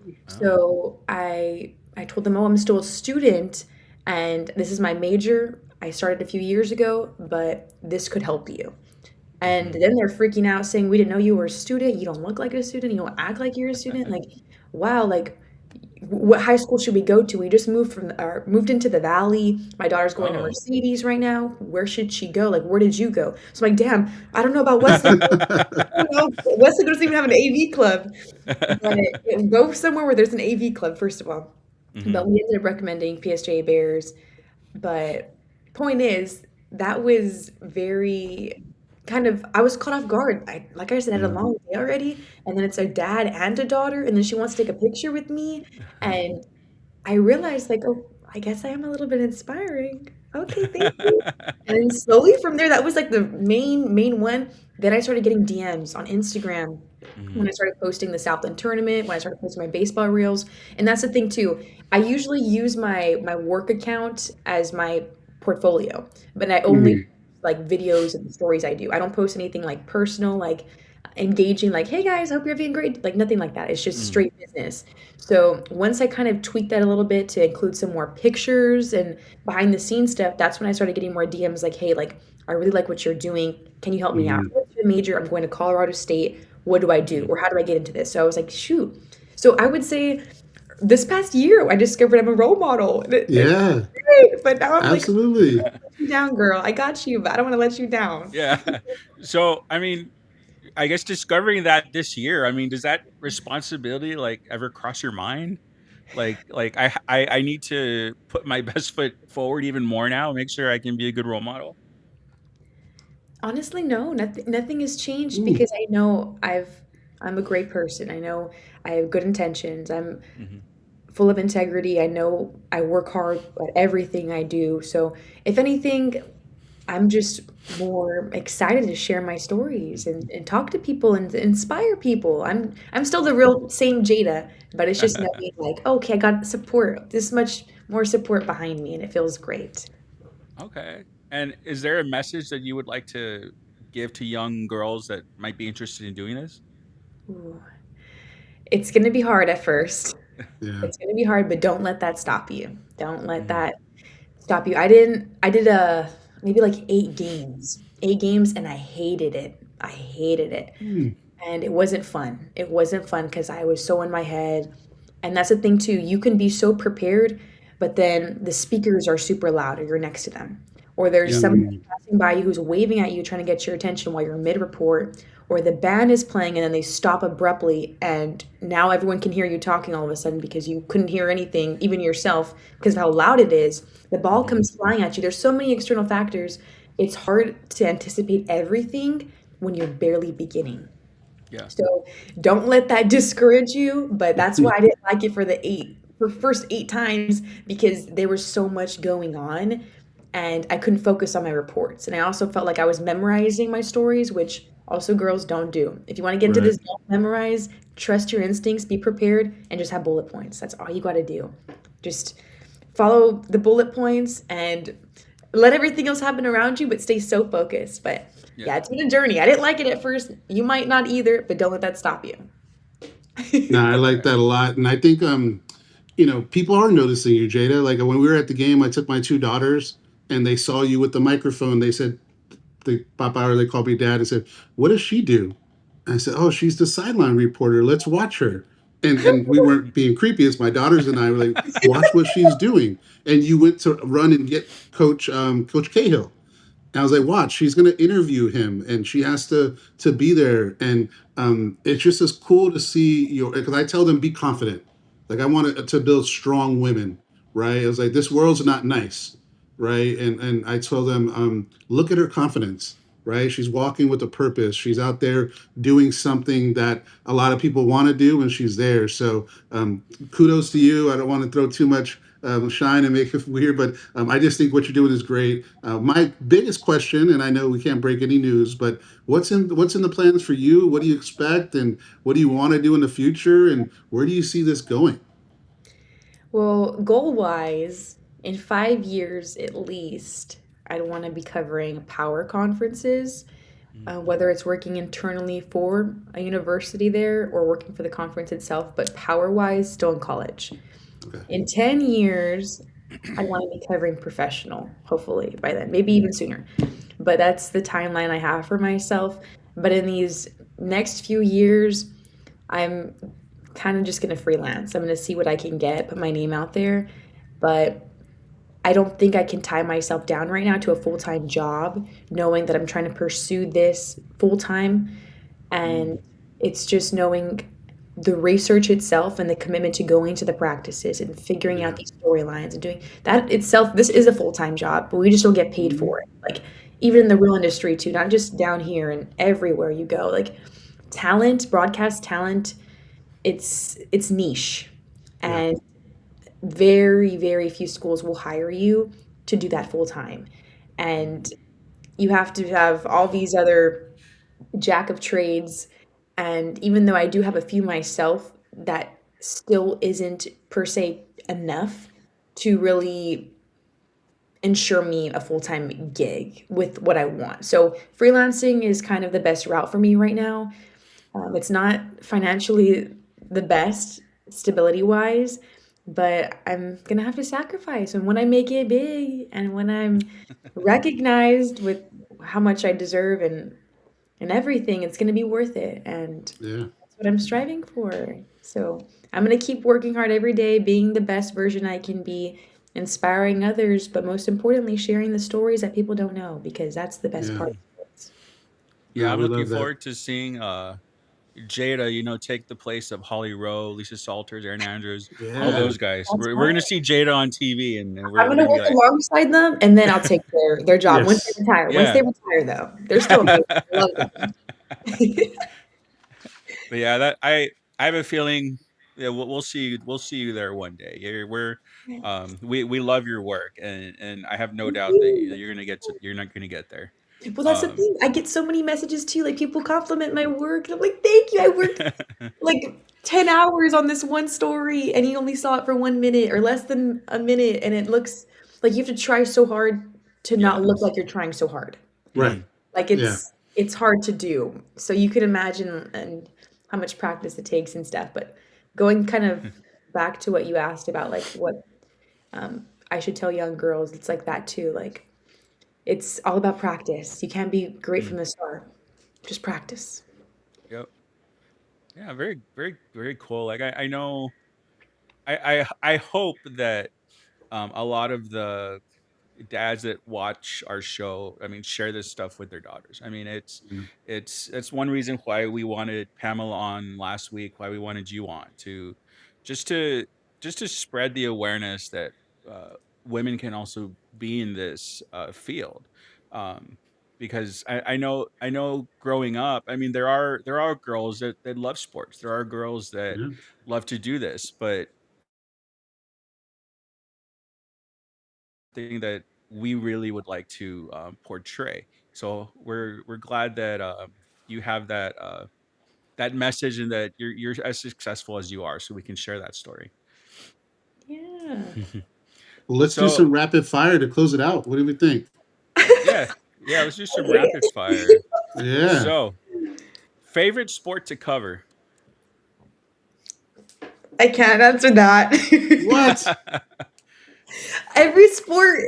Oh. So I told them, "Oh, I'm still a student," and this is my major. I started a few years ago, but this could help you. And then they're freaking out saying, we didn't know you were a student. You don't look like a student. You don't act like you're a student. Like, wow, like what high school should we go to? We just moved into the valley. My daughter's going to Mercedes right now. Where should she go? Like, where did you go? So I'm like, damn, I don't know about Westlake. I don't know. Westlake doesn't even have an AV club. But go somewhere where there's an AV club, first of all. But we ended up recommending PSJ Bears. But point is, that was very I was caught off guard. Like I said, I had a long day already, and then it's a dad and a daughter, and then she wants to take a picture with me, and I realized, like, oh, I guess I am a little bit inspiring. Okay, thank you. And then slowly from there, that was like the main one. Then I started getting DMs on Instagram when I started posting the Southland tournament, when I started posting my baseball reels. And that's the thing too. I usually use my work account as my portfolio, but I only like videos and stories I do. I don't post anything like personal, like engaging, like, hey guys, hope you're having great, like nothing like that. It's just straight business. So once I kind of tweaked that a little bit to include some more pictures and behind the scenes stuff, that's when I started getting more DMs like, hey, like, I really like what you're doing. Can you help me out? I'm a major. I'm going to Colorado State. What do I do? Or how do I get into this? So I was like, shoot. So I would say this past year, I discovered I'm a role model. Yeah. Great, but now I'm absolutely. Like, let you down, girl. I got you, but I don't want to let you down. Yeah. So, I mean, I guess discovering that this year, I mean, does that responsibility like ever cross your mind? Like I need to put my best foot forward even more now, make sure I can be a good role model. Honestly, no, nothing has changed because I know I'm a great person. I know I have good intentions. I'm full of integrity. I know I work hard at everything I do. So if anything, I'm just more excited to share my stories and talk to people and inspire people. I'm still the real same Jaeda, but it's just knowing like, okay, I got support, this much more support behind me, and it feels great. Okay. And is there a message that you would like to give to young girls that might be interested in doing this? Ooh. It's going to be hard at first. Yeah. It's going to be hard, but don't let that stop you. Don't let that stop you. I did maybe like 8 games, and I hated it. And it wasn't fun. It wasn't fun because I was so in my head. And that's the thing too. You can be so prepared, but then the speakers are super loud or you're next to them. Or there's somebody passing by you who's waving at you, trying to get your attention while you're mid-report. Or the band is playing and then they stop abruptly and now everyone can hear you talking all of a sudden because you couldn't hear anything, even yourself, because of how loud it is. The ball comes flying at you. There's so many external factors. It's hard to anticipate everything when you're barely beginning. Yeah. So don't let that discourage you, but that's why I didn't like it for first 8 times, because there was so much going on and I couldn't focus on my reports. And I also felt like I was memorizing my stories, which also girls don't do. If you want to get into this, don't memorize, trust your instincts, be prepared, and just have bullet points. That's all you got to do. Just follow the bullet points and let everything else happen around you, but stay so focused. But yeah, it's been a journey. I didn't like it at first. You might not either, but don't let that stop you. No, I like that a lot. And I think, people are noticing you, Jaeda. Like when we were at the game, I took my 2 daughters and they saw you with the microphone. They said, Papa, or they called me dad and said, what does she do? And I said, oh, she's the sideline reporter. Let's watch her. And we weren't being creepy. It's my daughters and I were like, watch what she's doing. And you went to run and get Coach Cahill. And I was like, watch, she's going to interview him and she has to be there. And it's just as cool to see because I tell them, be confident. Like I wanted to build strong women, right? I was like, this world's not nice, right? And I told them, look at her confidence, right? She's walking with a purpose. She's out there doing something that a lot of people want to do when she's there. So kudos to you. I don't want to throw too much shine and make it weird, but I just think what you're doing is great. My biggest question, and I know we can't break any news, but what's in the plans for you? What do you expect, and what do you want to do in the future, and where do you see this going? Well, goal-wise, in 5 years at least, I'd want to be covering power conferences, whether it's working internally for a university there or working for the conference itself, but power-wise, still in college. Okay. In 10 years, I want to be covering professional, hopefully by then, maybe even sooner. But that's the timeline I have for myself. But in these next few years, I'm kind of just going to freelance. I'm going to see what I can get, put my name out there. But I don't think I can tie myself down right now to a full-time job, knowing that I'm trying to pursue this full-time. And it's just knowing the research itself and the commitment to going to the practices and figuring out these storylines and doing that itself. This is a full-time job, but we just don't get paid for it. Like, even in the real industry too, not just down here and everywhere you go. Like, talent, broadcast talent, it's niche. And very, very few schools will hire you to do that full time. And you have to have all these other jack of trades. And even though I do have a few myself, that still isn't per se enough to really ensure me a full-time gig with what I want. So freelancing is kind of the best route for me right now. It's not financially the best, stability wise, but I'm gonna have to sacrifice. And when I make it big and when I'm recognized with how much I deserve and everything, it's gonna be worth it. And that's what I'm striving for. So I'm gonna keep working hard every day, being the best version I can be, inspiring others, but most importantly, sharing the stories that people don't know, because that's the best part of sports. Yeah, I'm looking forward to seeing Jaeda, take the place of Holly Rowe, Lisa Salters, Aaron Andrews, all those guys. We're gonna see Jada on TV, and we're I'm gonna gonna be work like, alongside them, and then I'll take their job once they retire. Once they retire, though, they're still amazing. I love them. But yeah, that I have a feeling. Yeah, we'll see. We'll see you there one day. We love your work, and I have no doubt that you're not gonna get there. Well, that's the thing. I get so many messages too. Like, people compliment my work, and I'm like, "Thank you. I worked like 10 hours on this one story, and you only saw it for 1 minute or less than a minute, and it looks like you have to try so hard to not look like you're trying so hard." Right. Like, it's hard to do. So you could imagine and how much practice it takes and stuff. But going kind of back to what you asked about, like what I should tell young girls, it's like that too. Like, it's all about practice. You can't be great from the start. Just practice. Yep. Yeah. Very, very, very cool. Like I know. I hope that a lot of the dads that watch our show, share this stuff with their daughters. It's one reason why we wanted Pamela on last week, why we wanted you on just to just to spread the awareness that women can also be in this field. Because I know growing up, there are girls that love sports. There are girls that love to do this, but thing that we really would like to portray. So we're glad that you have that message and that you're as successful as you are, so we can share that story. Yeah. Well, let's do some rapid fire to close it out. What do we think? Yeah. Let's do some rapid fire. Yeah. So, favorite sport to cover? I can't answer that. What? Every sport,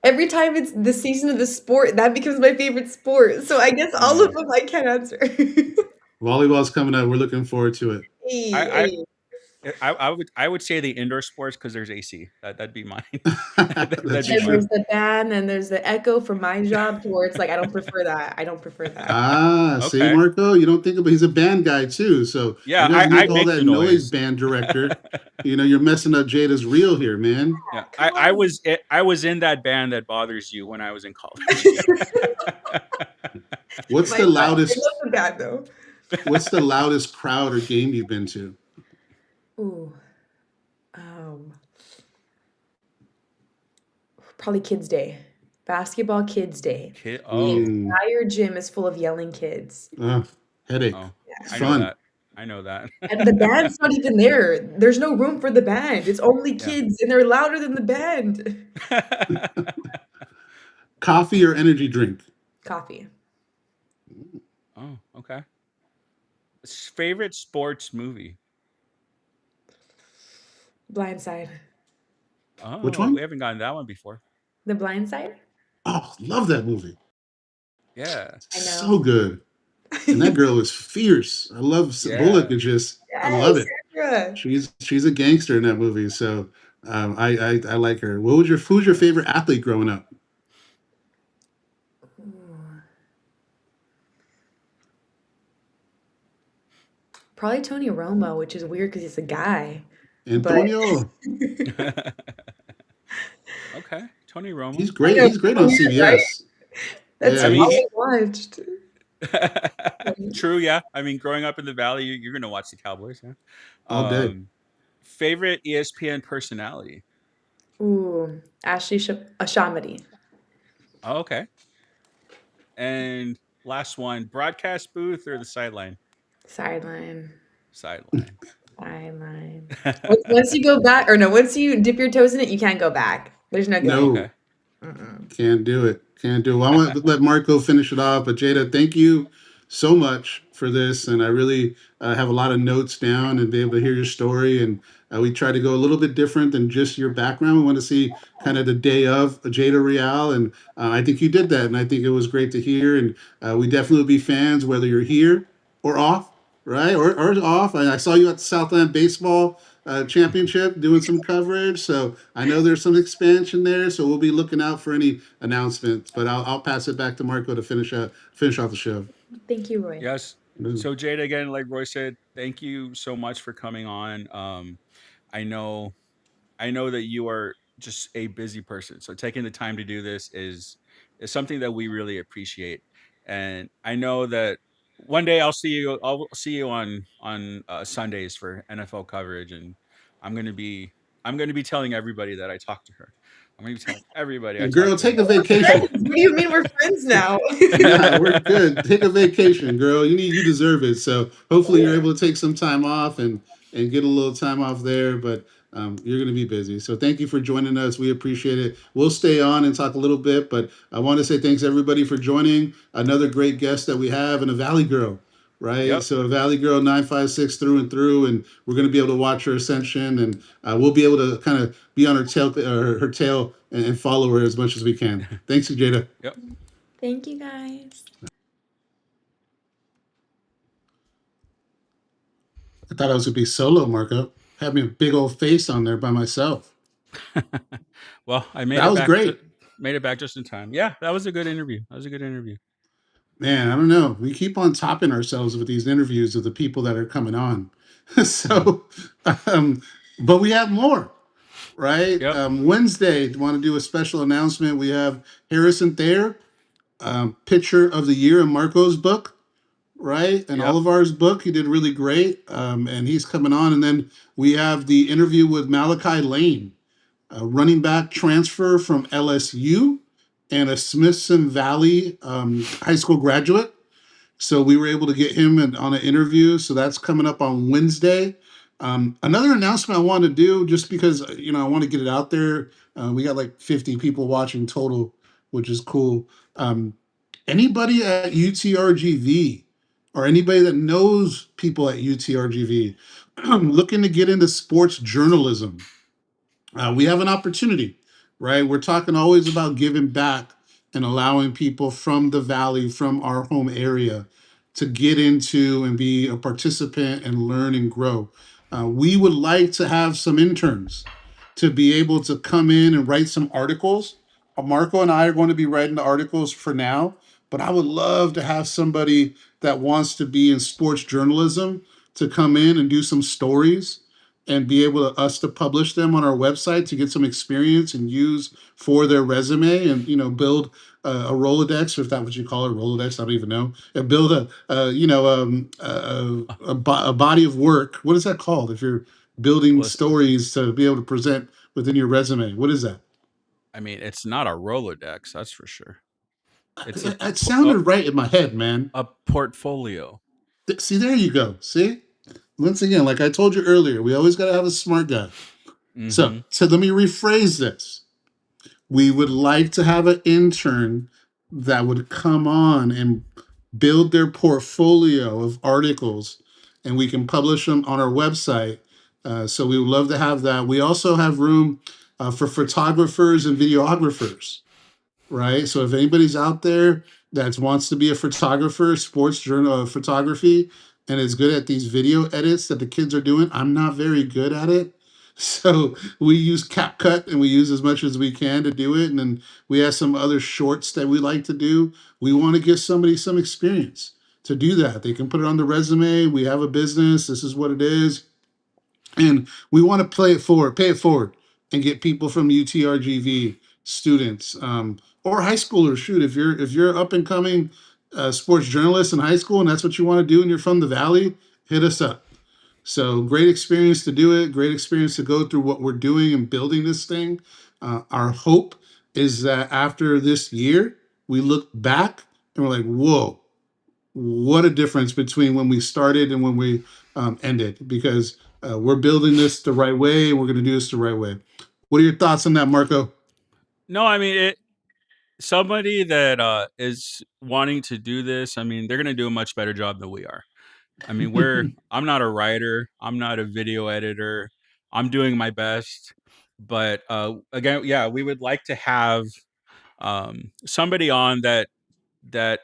every time it's the season of the sport, that becomes my favorite sport. So I guess all of them I can't answer. Volleyball's coming up. We're looking forward to it. I would say the indoor sports because there's AC. That'd be mine. And there's the band and there's the echo from my job to where it's like, I don't prefer that. I don't prefer that. See, Marco, you don't think about, he's a band guy too. So yeah, you guys make all make that noise, band director. You're messing up Jada's reel here, man. Yeah, I was in that band that bothers you when I was in college. What's the loudest? I love the band though. What's the loudest crowd or game you've been to? Ooh. Probably Kids Day. Basketball Kids Day. The entire gym is full of yelling kids. Headache. Fun. I know that. And the band's not even there. There's no room for the band. It's only kids, and they're louder than the band. Coffee or energy drink? Coffee. Oh, okay. Favorite sports movie? Blindside. Which Oh, we one? haven't gotten that one before. The Blind Side? Oh, love that movie. Yeah. I So know. good. And that girl is fierce. I love Bullock. Yeah. I love Yes, it. Sandra. She's a gangster in that movie. So I like her. Who's your favorite athlete growing up? Ooh. Probably Tony Romo, which is weird because he's a guy. But Antonio. Okay. Tony Romo. He's I great. know, He's great so on weird, right? CBS. That's I Yeah, mean, all he I watched. true, yeah. I mean, growing up in the valley, you're gonna watch the Cowboys, yeah. all day. Favorite ESPN personality. Ooh, Ashamadi. Oh, okay. And last one, broadcast booth or the sideline? Sideline. Sideline. Sideline. Once you go back, or no, once you dip your toes in it, you can't go back. There's no Oh, going. No. okay. Mm-mm. Can't do it. Can't do it. Well, I want to let Marco finish it off. But Jaeda, thank you so much for this. And I really have a lot of notes down and be able to hear your story. And we try to go a little bit different than just your background. We want to see kind of the day of Jaeda Real. And I think you did that. And I think it was great to hear. And we definitely will be fans, whether you're here or off, right? Or off. I saw you at the Southland Baseball Championship doing some coverage. So I know there's some expansion there. So we'll be looking out for any announcements. But I'll pass it back to Marco to finish off the show. Thank you, Roy. Yes. Mm. So Jada, again, like Roy said, thank you so much for coming on. I know I know that you are just a busy person. So taking the time to do this is something that we really appreciate. And I know that one day I'll see you on Sundays for NFL coverage, and I'm going to be I'm going to be telling everybody that I talked to her. I'm going to be telling everybody I And girl, talked to take her. a vacation. Friends? What do you mean we're friends now? Nah, we're good. Take a vacation, girl. You deserve it. So hopefully you're able to take some time off and get a little time off there. But you're gonna be busy. So thank you for joining us. We appreciate it. We'll stay on and talk a little bit, but I want to say thanks everybody for joining. Another great guest that we have, and a Valley girl, right? Yep. So a Valley girl 956 through and through, and we're gonna be able to watch her ascension, and we'll be able to kind of be on her tail and follow her as much as we can. Thanks, Jada. Yep. Thank you, guys. I thought I was gonna be solo, Marco. Having a big old face on there by myself. Well, I That was great. made it back just in time. Yeah, that was a good interview. That was a good interview. Man, I don't know. We keep on topping ourselves with these interviews of the people that are coming on. Mhm. So, um, but we have more, right? Yep. Wednesday, want to do a special announcement. We have Harrison Thayer, Pitcher of the Year in Marco's book, right? And Yep. Olivar's book. He did really great. And he's coming on. And then we have the interview with Malachi Lane, a running back transfer from LSU and a Smithson Valley high school graduate. So we were able to get him on an interview. So that's coming up on Wednesday. Another announcement I want to do, just because I want to get it out there. We got like 50 people watching total, which is cool. Anybody at UTRGV or anybody that knows people at UTRGV looking to get into sports journalism, we have an opportunity, right? We're talking always about giving back and allowing people from the valley, from our home area, to get into and be a participant and learn and grow. We would like to have some interns to be able to come in and write some articles. Marco and I are going to be writing the articles for now, but I would love to have somebody that wants to be in sports journalism to come in and do some stories and be able to us to publish them on our website to get some experience and use for their resume, and build a Rolodex, or if that's what you call it, Rolodex, I don't even know, and build a body of work. What is that called if you're building Well, stories to be able to present within your resume? What is that? I mean, it's not a Rolodex, that's for sure. It's It sounded right in my head, man. a portfolio. See, there you go. See, once again, like I told you earlier, we always got to have a smart guy. So, Mm-hmm. so let me rephrase this. We would like to have an intern that would come on and build their portfolio of articles, and we can publish them on our website. So we would love to have that. We also have room for photographers and videographers, right? So if anybody's out there that wants to be a photographer, sports journal photography, and is good at these video edits that the kids are doing, I'm not very good at it. So we use CapCut and we use as much as we can to do it. And then we have some other shorts that we like to do. We want to give somebody some experience to do that. They can put it on the resume. We have a business. This is what it is. And we want to pay it forward, and get people from UTRGV, students, or high schoolers. Shoot, if you're up and coming sports journalist in high school, and that's what you want to do, and you're from the Valley, hit us up. So great experience to do it. Great experience to go through what we're doing and building this thing. Our hope is that after this year, we look back and we're like, whoa, what a difference between when we started and when we ended, because we're building this the right way and we're going to do this the right way. What are your thoughts on that, Marco? No, I mean, somebody that is wanting to do this, I mean, they're going to do a much better job than we are. I mean, I'm not a writer, I'm not a video editor, I'm doing my best. But again, yeah, we would like to have somebody on that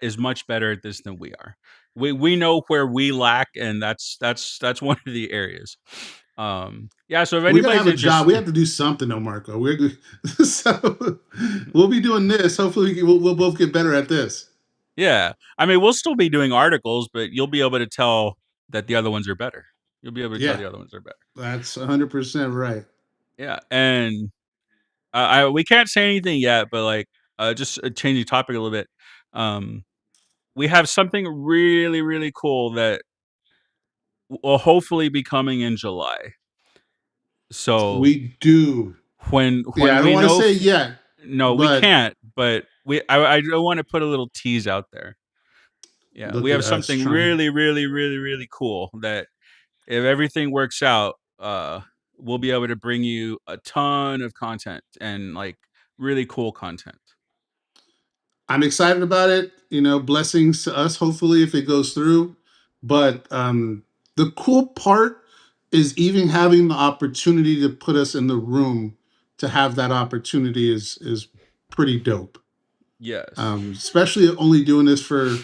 is much better at this than we are. We know where we lack, and that's one of the areas. Yeah, so if We gotta anybody's have a job. We interested, have to do something, though, Marco. We're good. So we'll be doing this. Hopefully, we'll both get better at this. yeah, I mean, we'll still be doing articles, but you'll be able to tell that the other ones are better. You'll be able to tell Yeah, the other ones are better. that's 100% right. Yeah, and we can't say anything yet, but like just change the topic a little bit. We have something really, really cool that will hopefully be coming in July. So We do. when Yeah, I don't we want to know, say yet, no, we but can't. But I do want to put a little tease out there. Yeah, we look at have us something trying. really, really, really, really cool that if everything works out, we'll be able to bring you a ton of content and like really cool content. I'm excited about it. Blessings to us, hopefully, if it goes through. But the cool part is even having the opportunity to put us in the room to have that opportunity is pretty dope. Yes, Especially only doing this for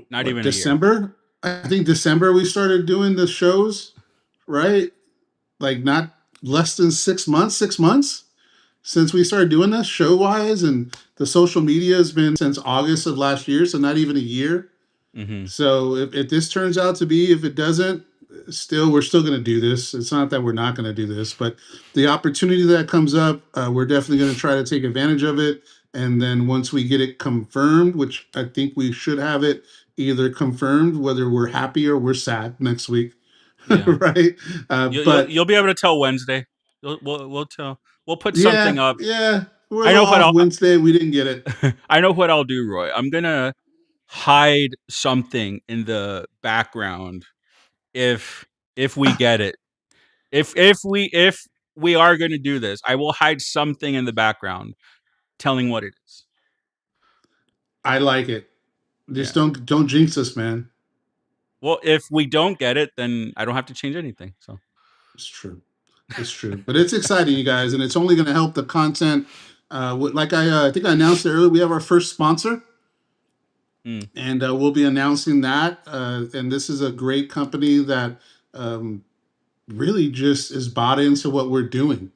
not what, even a year. December? I think December we started doing the shows, right? Like not less than 6 months, 6 months since we started doing this show wise, and the social media has been since August of last year, so not even a year. Mm-hmm. So if this turns out to be, if it doesn't, we're still going to do this. It's not that we're not going to do this, but the opportunity that comes up, we're definitely going to try to take advantage of it. And then once we get it confirmed, which I think we should have it either confirmed, whether we're happy or we're sad next week, Yeah, right? But you'll be able to tell Wednesday. We'll tell. We'll put something yeah, up. yeah, we're a I little know what off Wednesday. We didn't get it. I know what I'll do, Roy. I'm gonna hide something in the background if we get it. If we are going to do this, I will hide something in the background telling what it is. I like it. Just Yeah. don't jinx us, man. Well, if we don't get it, then I don't have to change anything. So It's true. It's true. But it's exciting, you guys, and it's only going to help the content. Like I think I announced it earlier, we have our first sponsor, and we'll be announcing that. And this is a great company that really just is bought into what we're doing,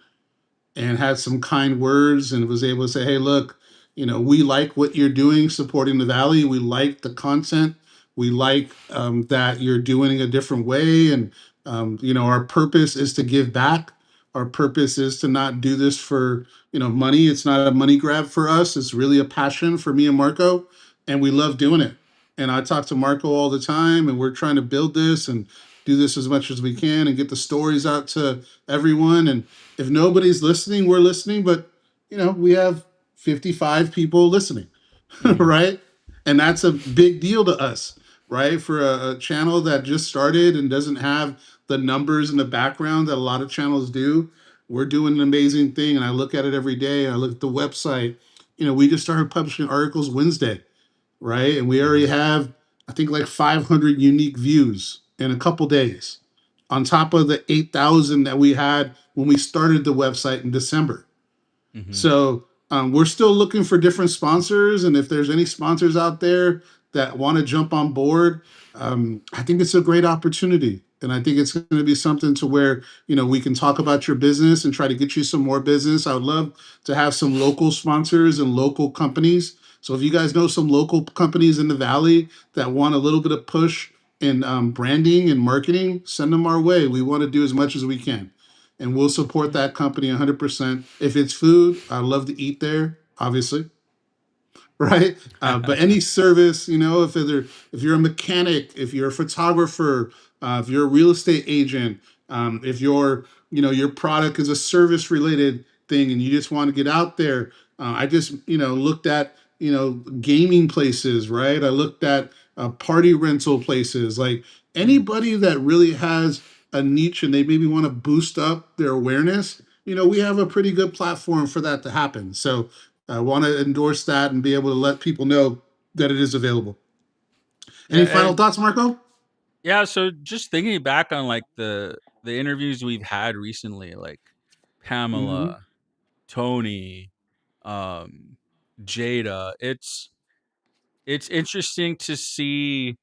and had some kind words, and was able to say, hey, look, we like what you're doing supporting the Valley. We like the content. We like that you're doing it a different way. And our purpose is to give back. Our purpose is to not do this for money. It's not a money grab for us. It's really a passion for me and Marco, and we love doing it. And I talk to Marco all the time, and we're trying to build this and do this as much as we can and get the stories out to everyone. And if nobody's listening, we're listening, but we have 55 people listening, right? And that's a big deal to us, right? For a channel that just started and doesn't have the numbers in the background that a lot of channels do, we're doing an amazing thing. And I look at it every day. I look at the website. We just started publishing articles Wednesday, right? And we already have, I think, like 500 unique views in a couple days. on top of the 8,000 that we had when we started the website in December. So we're still looking for different sponsors, and if there's any sponsors out there that want to jump on board, I think it's a great opportunity, and I think it's going to be something to where we can talk about your business and try to get you some more business. I would love to have some local sponsors and local companies. So if you guys know some local companies in the valley that want a little bit of push in branding and marketing, send them our way. We want to do as much as we can, and we'll support that company 100%. If it's food, I love to eat there, obviously, right? But any service, if you're a mechanic, if you're a photographer, if you're a real estate agent, if your product is a service related thing and you just want to get out there, I just looked at gaming places, right? I looked at party rental places, like anybody that really has a niche and they maybe want to boost up their awareness. We have a pretty good platform for that to happen. So I want to endorse that and be able to let people know that it is available. Yeah, Any final and thoughts, Marco? yeah, so just thinking back on like the interviews we've had recently, like Mm-hmm. Pamela, Tony, um, Jaeda, it's interesting to see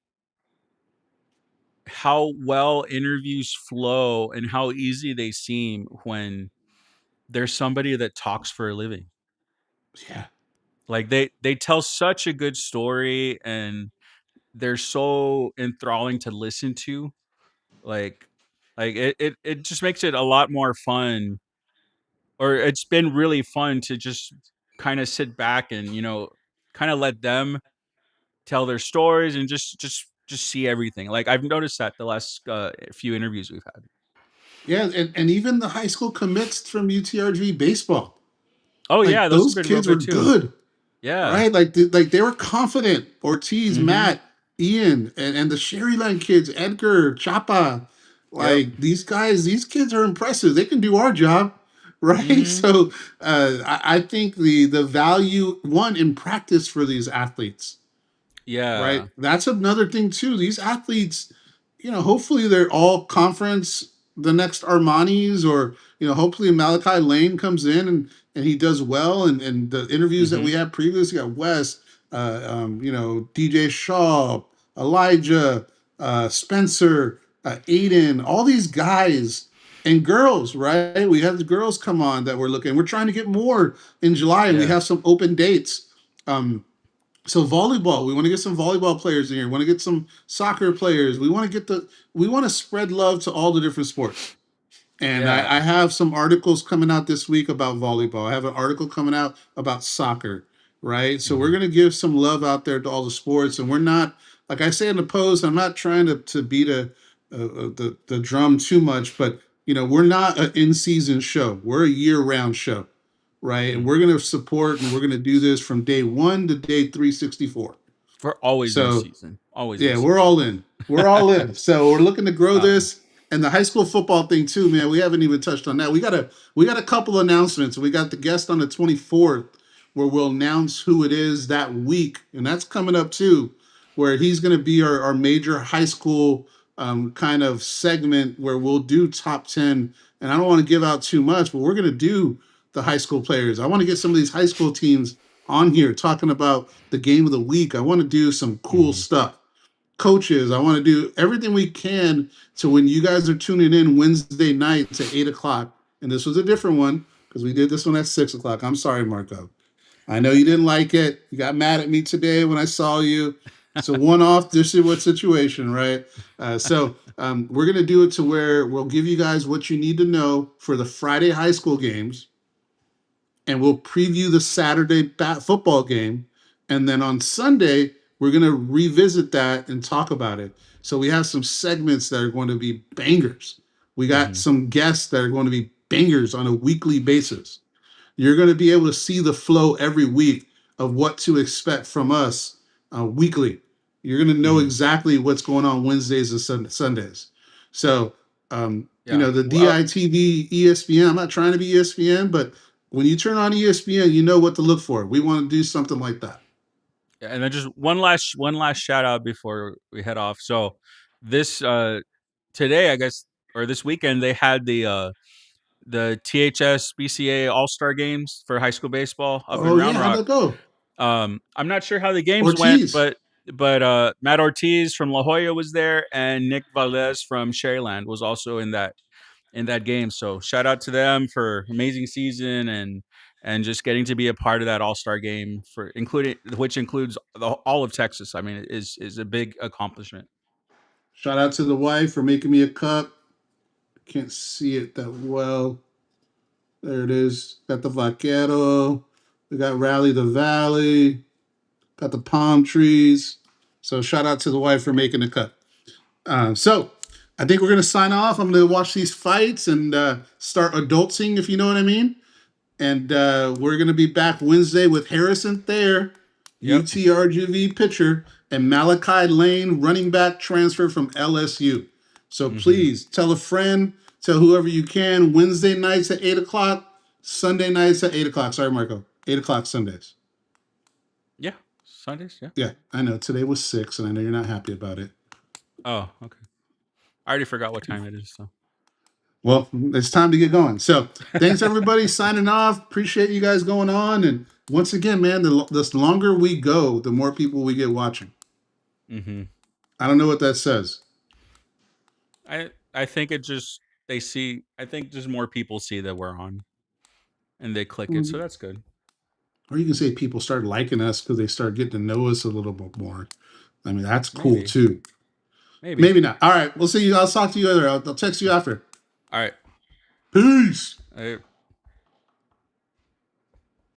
how well interviews flow and how easy they seem when there's somebody that talks for a living. Yeah. Like they tell such a good story and they're so enthralling to listen to. Like it just makes it a lot more fun, or it's been really fun to just kind of sit back and kind of let them tell their stories and just see everything. Like I've noticed that the last few interviews we've had. Yeah, and even the high school commits from UTRGV baseball, Oh yeah, like those have those been real kids were good too. good, Yeah. right? Like they were confident. Ortiz, Mhm. Matt, Ian, and the Sherryline kids, Edgar, Chapa, Yep. like these kids are impressive. They can do our job, right? Mhm. So I think the value one in practice for these athletes, right? Yeah. That's another thing too. These athletes, hopefully they're all conference the next Armani's, or hopefully Malachi Lane comes in and he does well. And the interviews that we Mhm. had previously got West, DJ Shaw, Elijah, Spencer, Aiden, all these guys and girls, right? We have the girls come on that we're looking. We're trying to get more in July, and we Yeah. have some open dates. So volleyball, we want to get some volleyball players in here. We want to get some soccer players. We want to spread love to all the different sports. And Yeah. I have some articles coming out this week about volleyball. I have an article coming out about soccer, right? So we're Mhm. going to give some love out there to all the sports. And we're not, like I say in the post, I'm not trying to beat the drum too much, but we're not an in-season show. We're a year-round show, right? And Mhm. we're going to support and we're going to do this from day one to day 364. We're always in So season. Always in yeah, we're all season. in. We're all in. So we're looking to grow Um, this. And the high school football thing too, man. We haven't even touched on that. We got a couple announcements. We got the guest on the 24th where we'll announce who it is that week. And that's coming up too, where he's gonna be our major high school kind of segment where we'll do top 10. And I don't want to give out too much, but we're gonna do the high school players. I want to get some of these high school teams on here talking about the game of the week. I want to do some cool mhm. stuff. Coaches, I want to do everything we can to when you guys are tuning in Wednesday nights at 8 o'clock. And this was a different one because we did this one at 6 o'clock. I'm sorry, Marco. I know you didn't like it. You got mad at me today when I saw you. It's a one-off this is what situation, right? We're gonna do it to where we'll give you guys what you need to know for the Friday high school games, and we'll preview the Saturday football game. And then on Sunday, we're going to revisit that and talk about it. So we have some segments that are going to be bangers. We got Mhm. some guests that are going to be bangers on a weekly basis. You're going to be able to see the flow every week of what to expect from us weekly. You're going to know Mhm. exactly what's going on Wednesdays and Sundays. So, Yeah. the Well, DITV, ESPN, I'm not trying to be ESPN, but when you turn on ESPN, you know what to look for. We want to do something like that. and then just one last shout out before we head off. So this today, I guess or this weekend they had the THS BCA All-Star games for high school baseball up in Oh yeah, Round how'd Rock. that go? I'm not sure how the games went, Ortiz. but Matt Ortiz from La Jolla was there, and Nick Valdez from Sharyland was also in that game. So shout out to them for amazing season and just getting to be a part of that All-Star game which includes all of Texas. I mean, it is a big accomplishment. Shout out to the wife for making me a cup. Can't see it that well. There it is. Got the vaquero. We got Rally the Valley. Got the palm trees. So shout out to the wife for making the cut. So I think we're gonna sign off. I'm gonna watch these fights and start adulting, if you know what I mean. And we're gonna be back Wednesday with Harrison Thayer, Yep. UTRGV pitcher, and Malachi Lane, running back transfer from LSU. So please tell a friend, tell whoever you can. Wednesday nights at 8:00, Sunday nights at 8:00. Sorry, Marco. 8:00 Sundays. Yeah, Sundays. Yeah. Yeah, I know. Today was 6, and I know you're not happy about it. Oh, okay. I already forgot what time it is. So. Well, it's time to get going. So thanks, everybody, signing off. Appreciate you guys going on. And once again, man, the longer we go, the more people we get watching. Mm-hmm. I don't know what that says. I think it just I think just more people see that we're on, and they click it. So that's good. Or you can say people start liking us because they start getting to know us a little bit more. I mean, that's cool too. Maybe not. All right, we'll see you. I'll talk to you later. I'll text you after. All right. Peace. All right.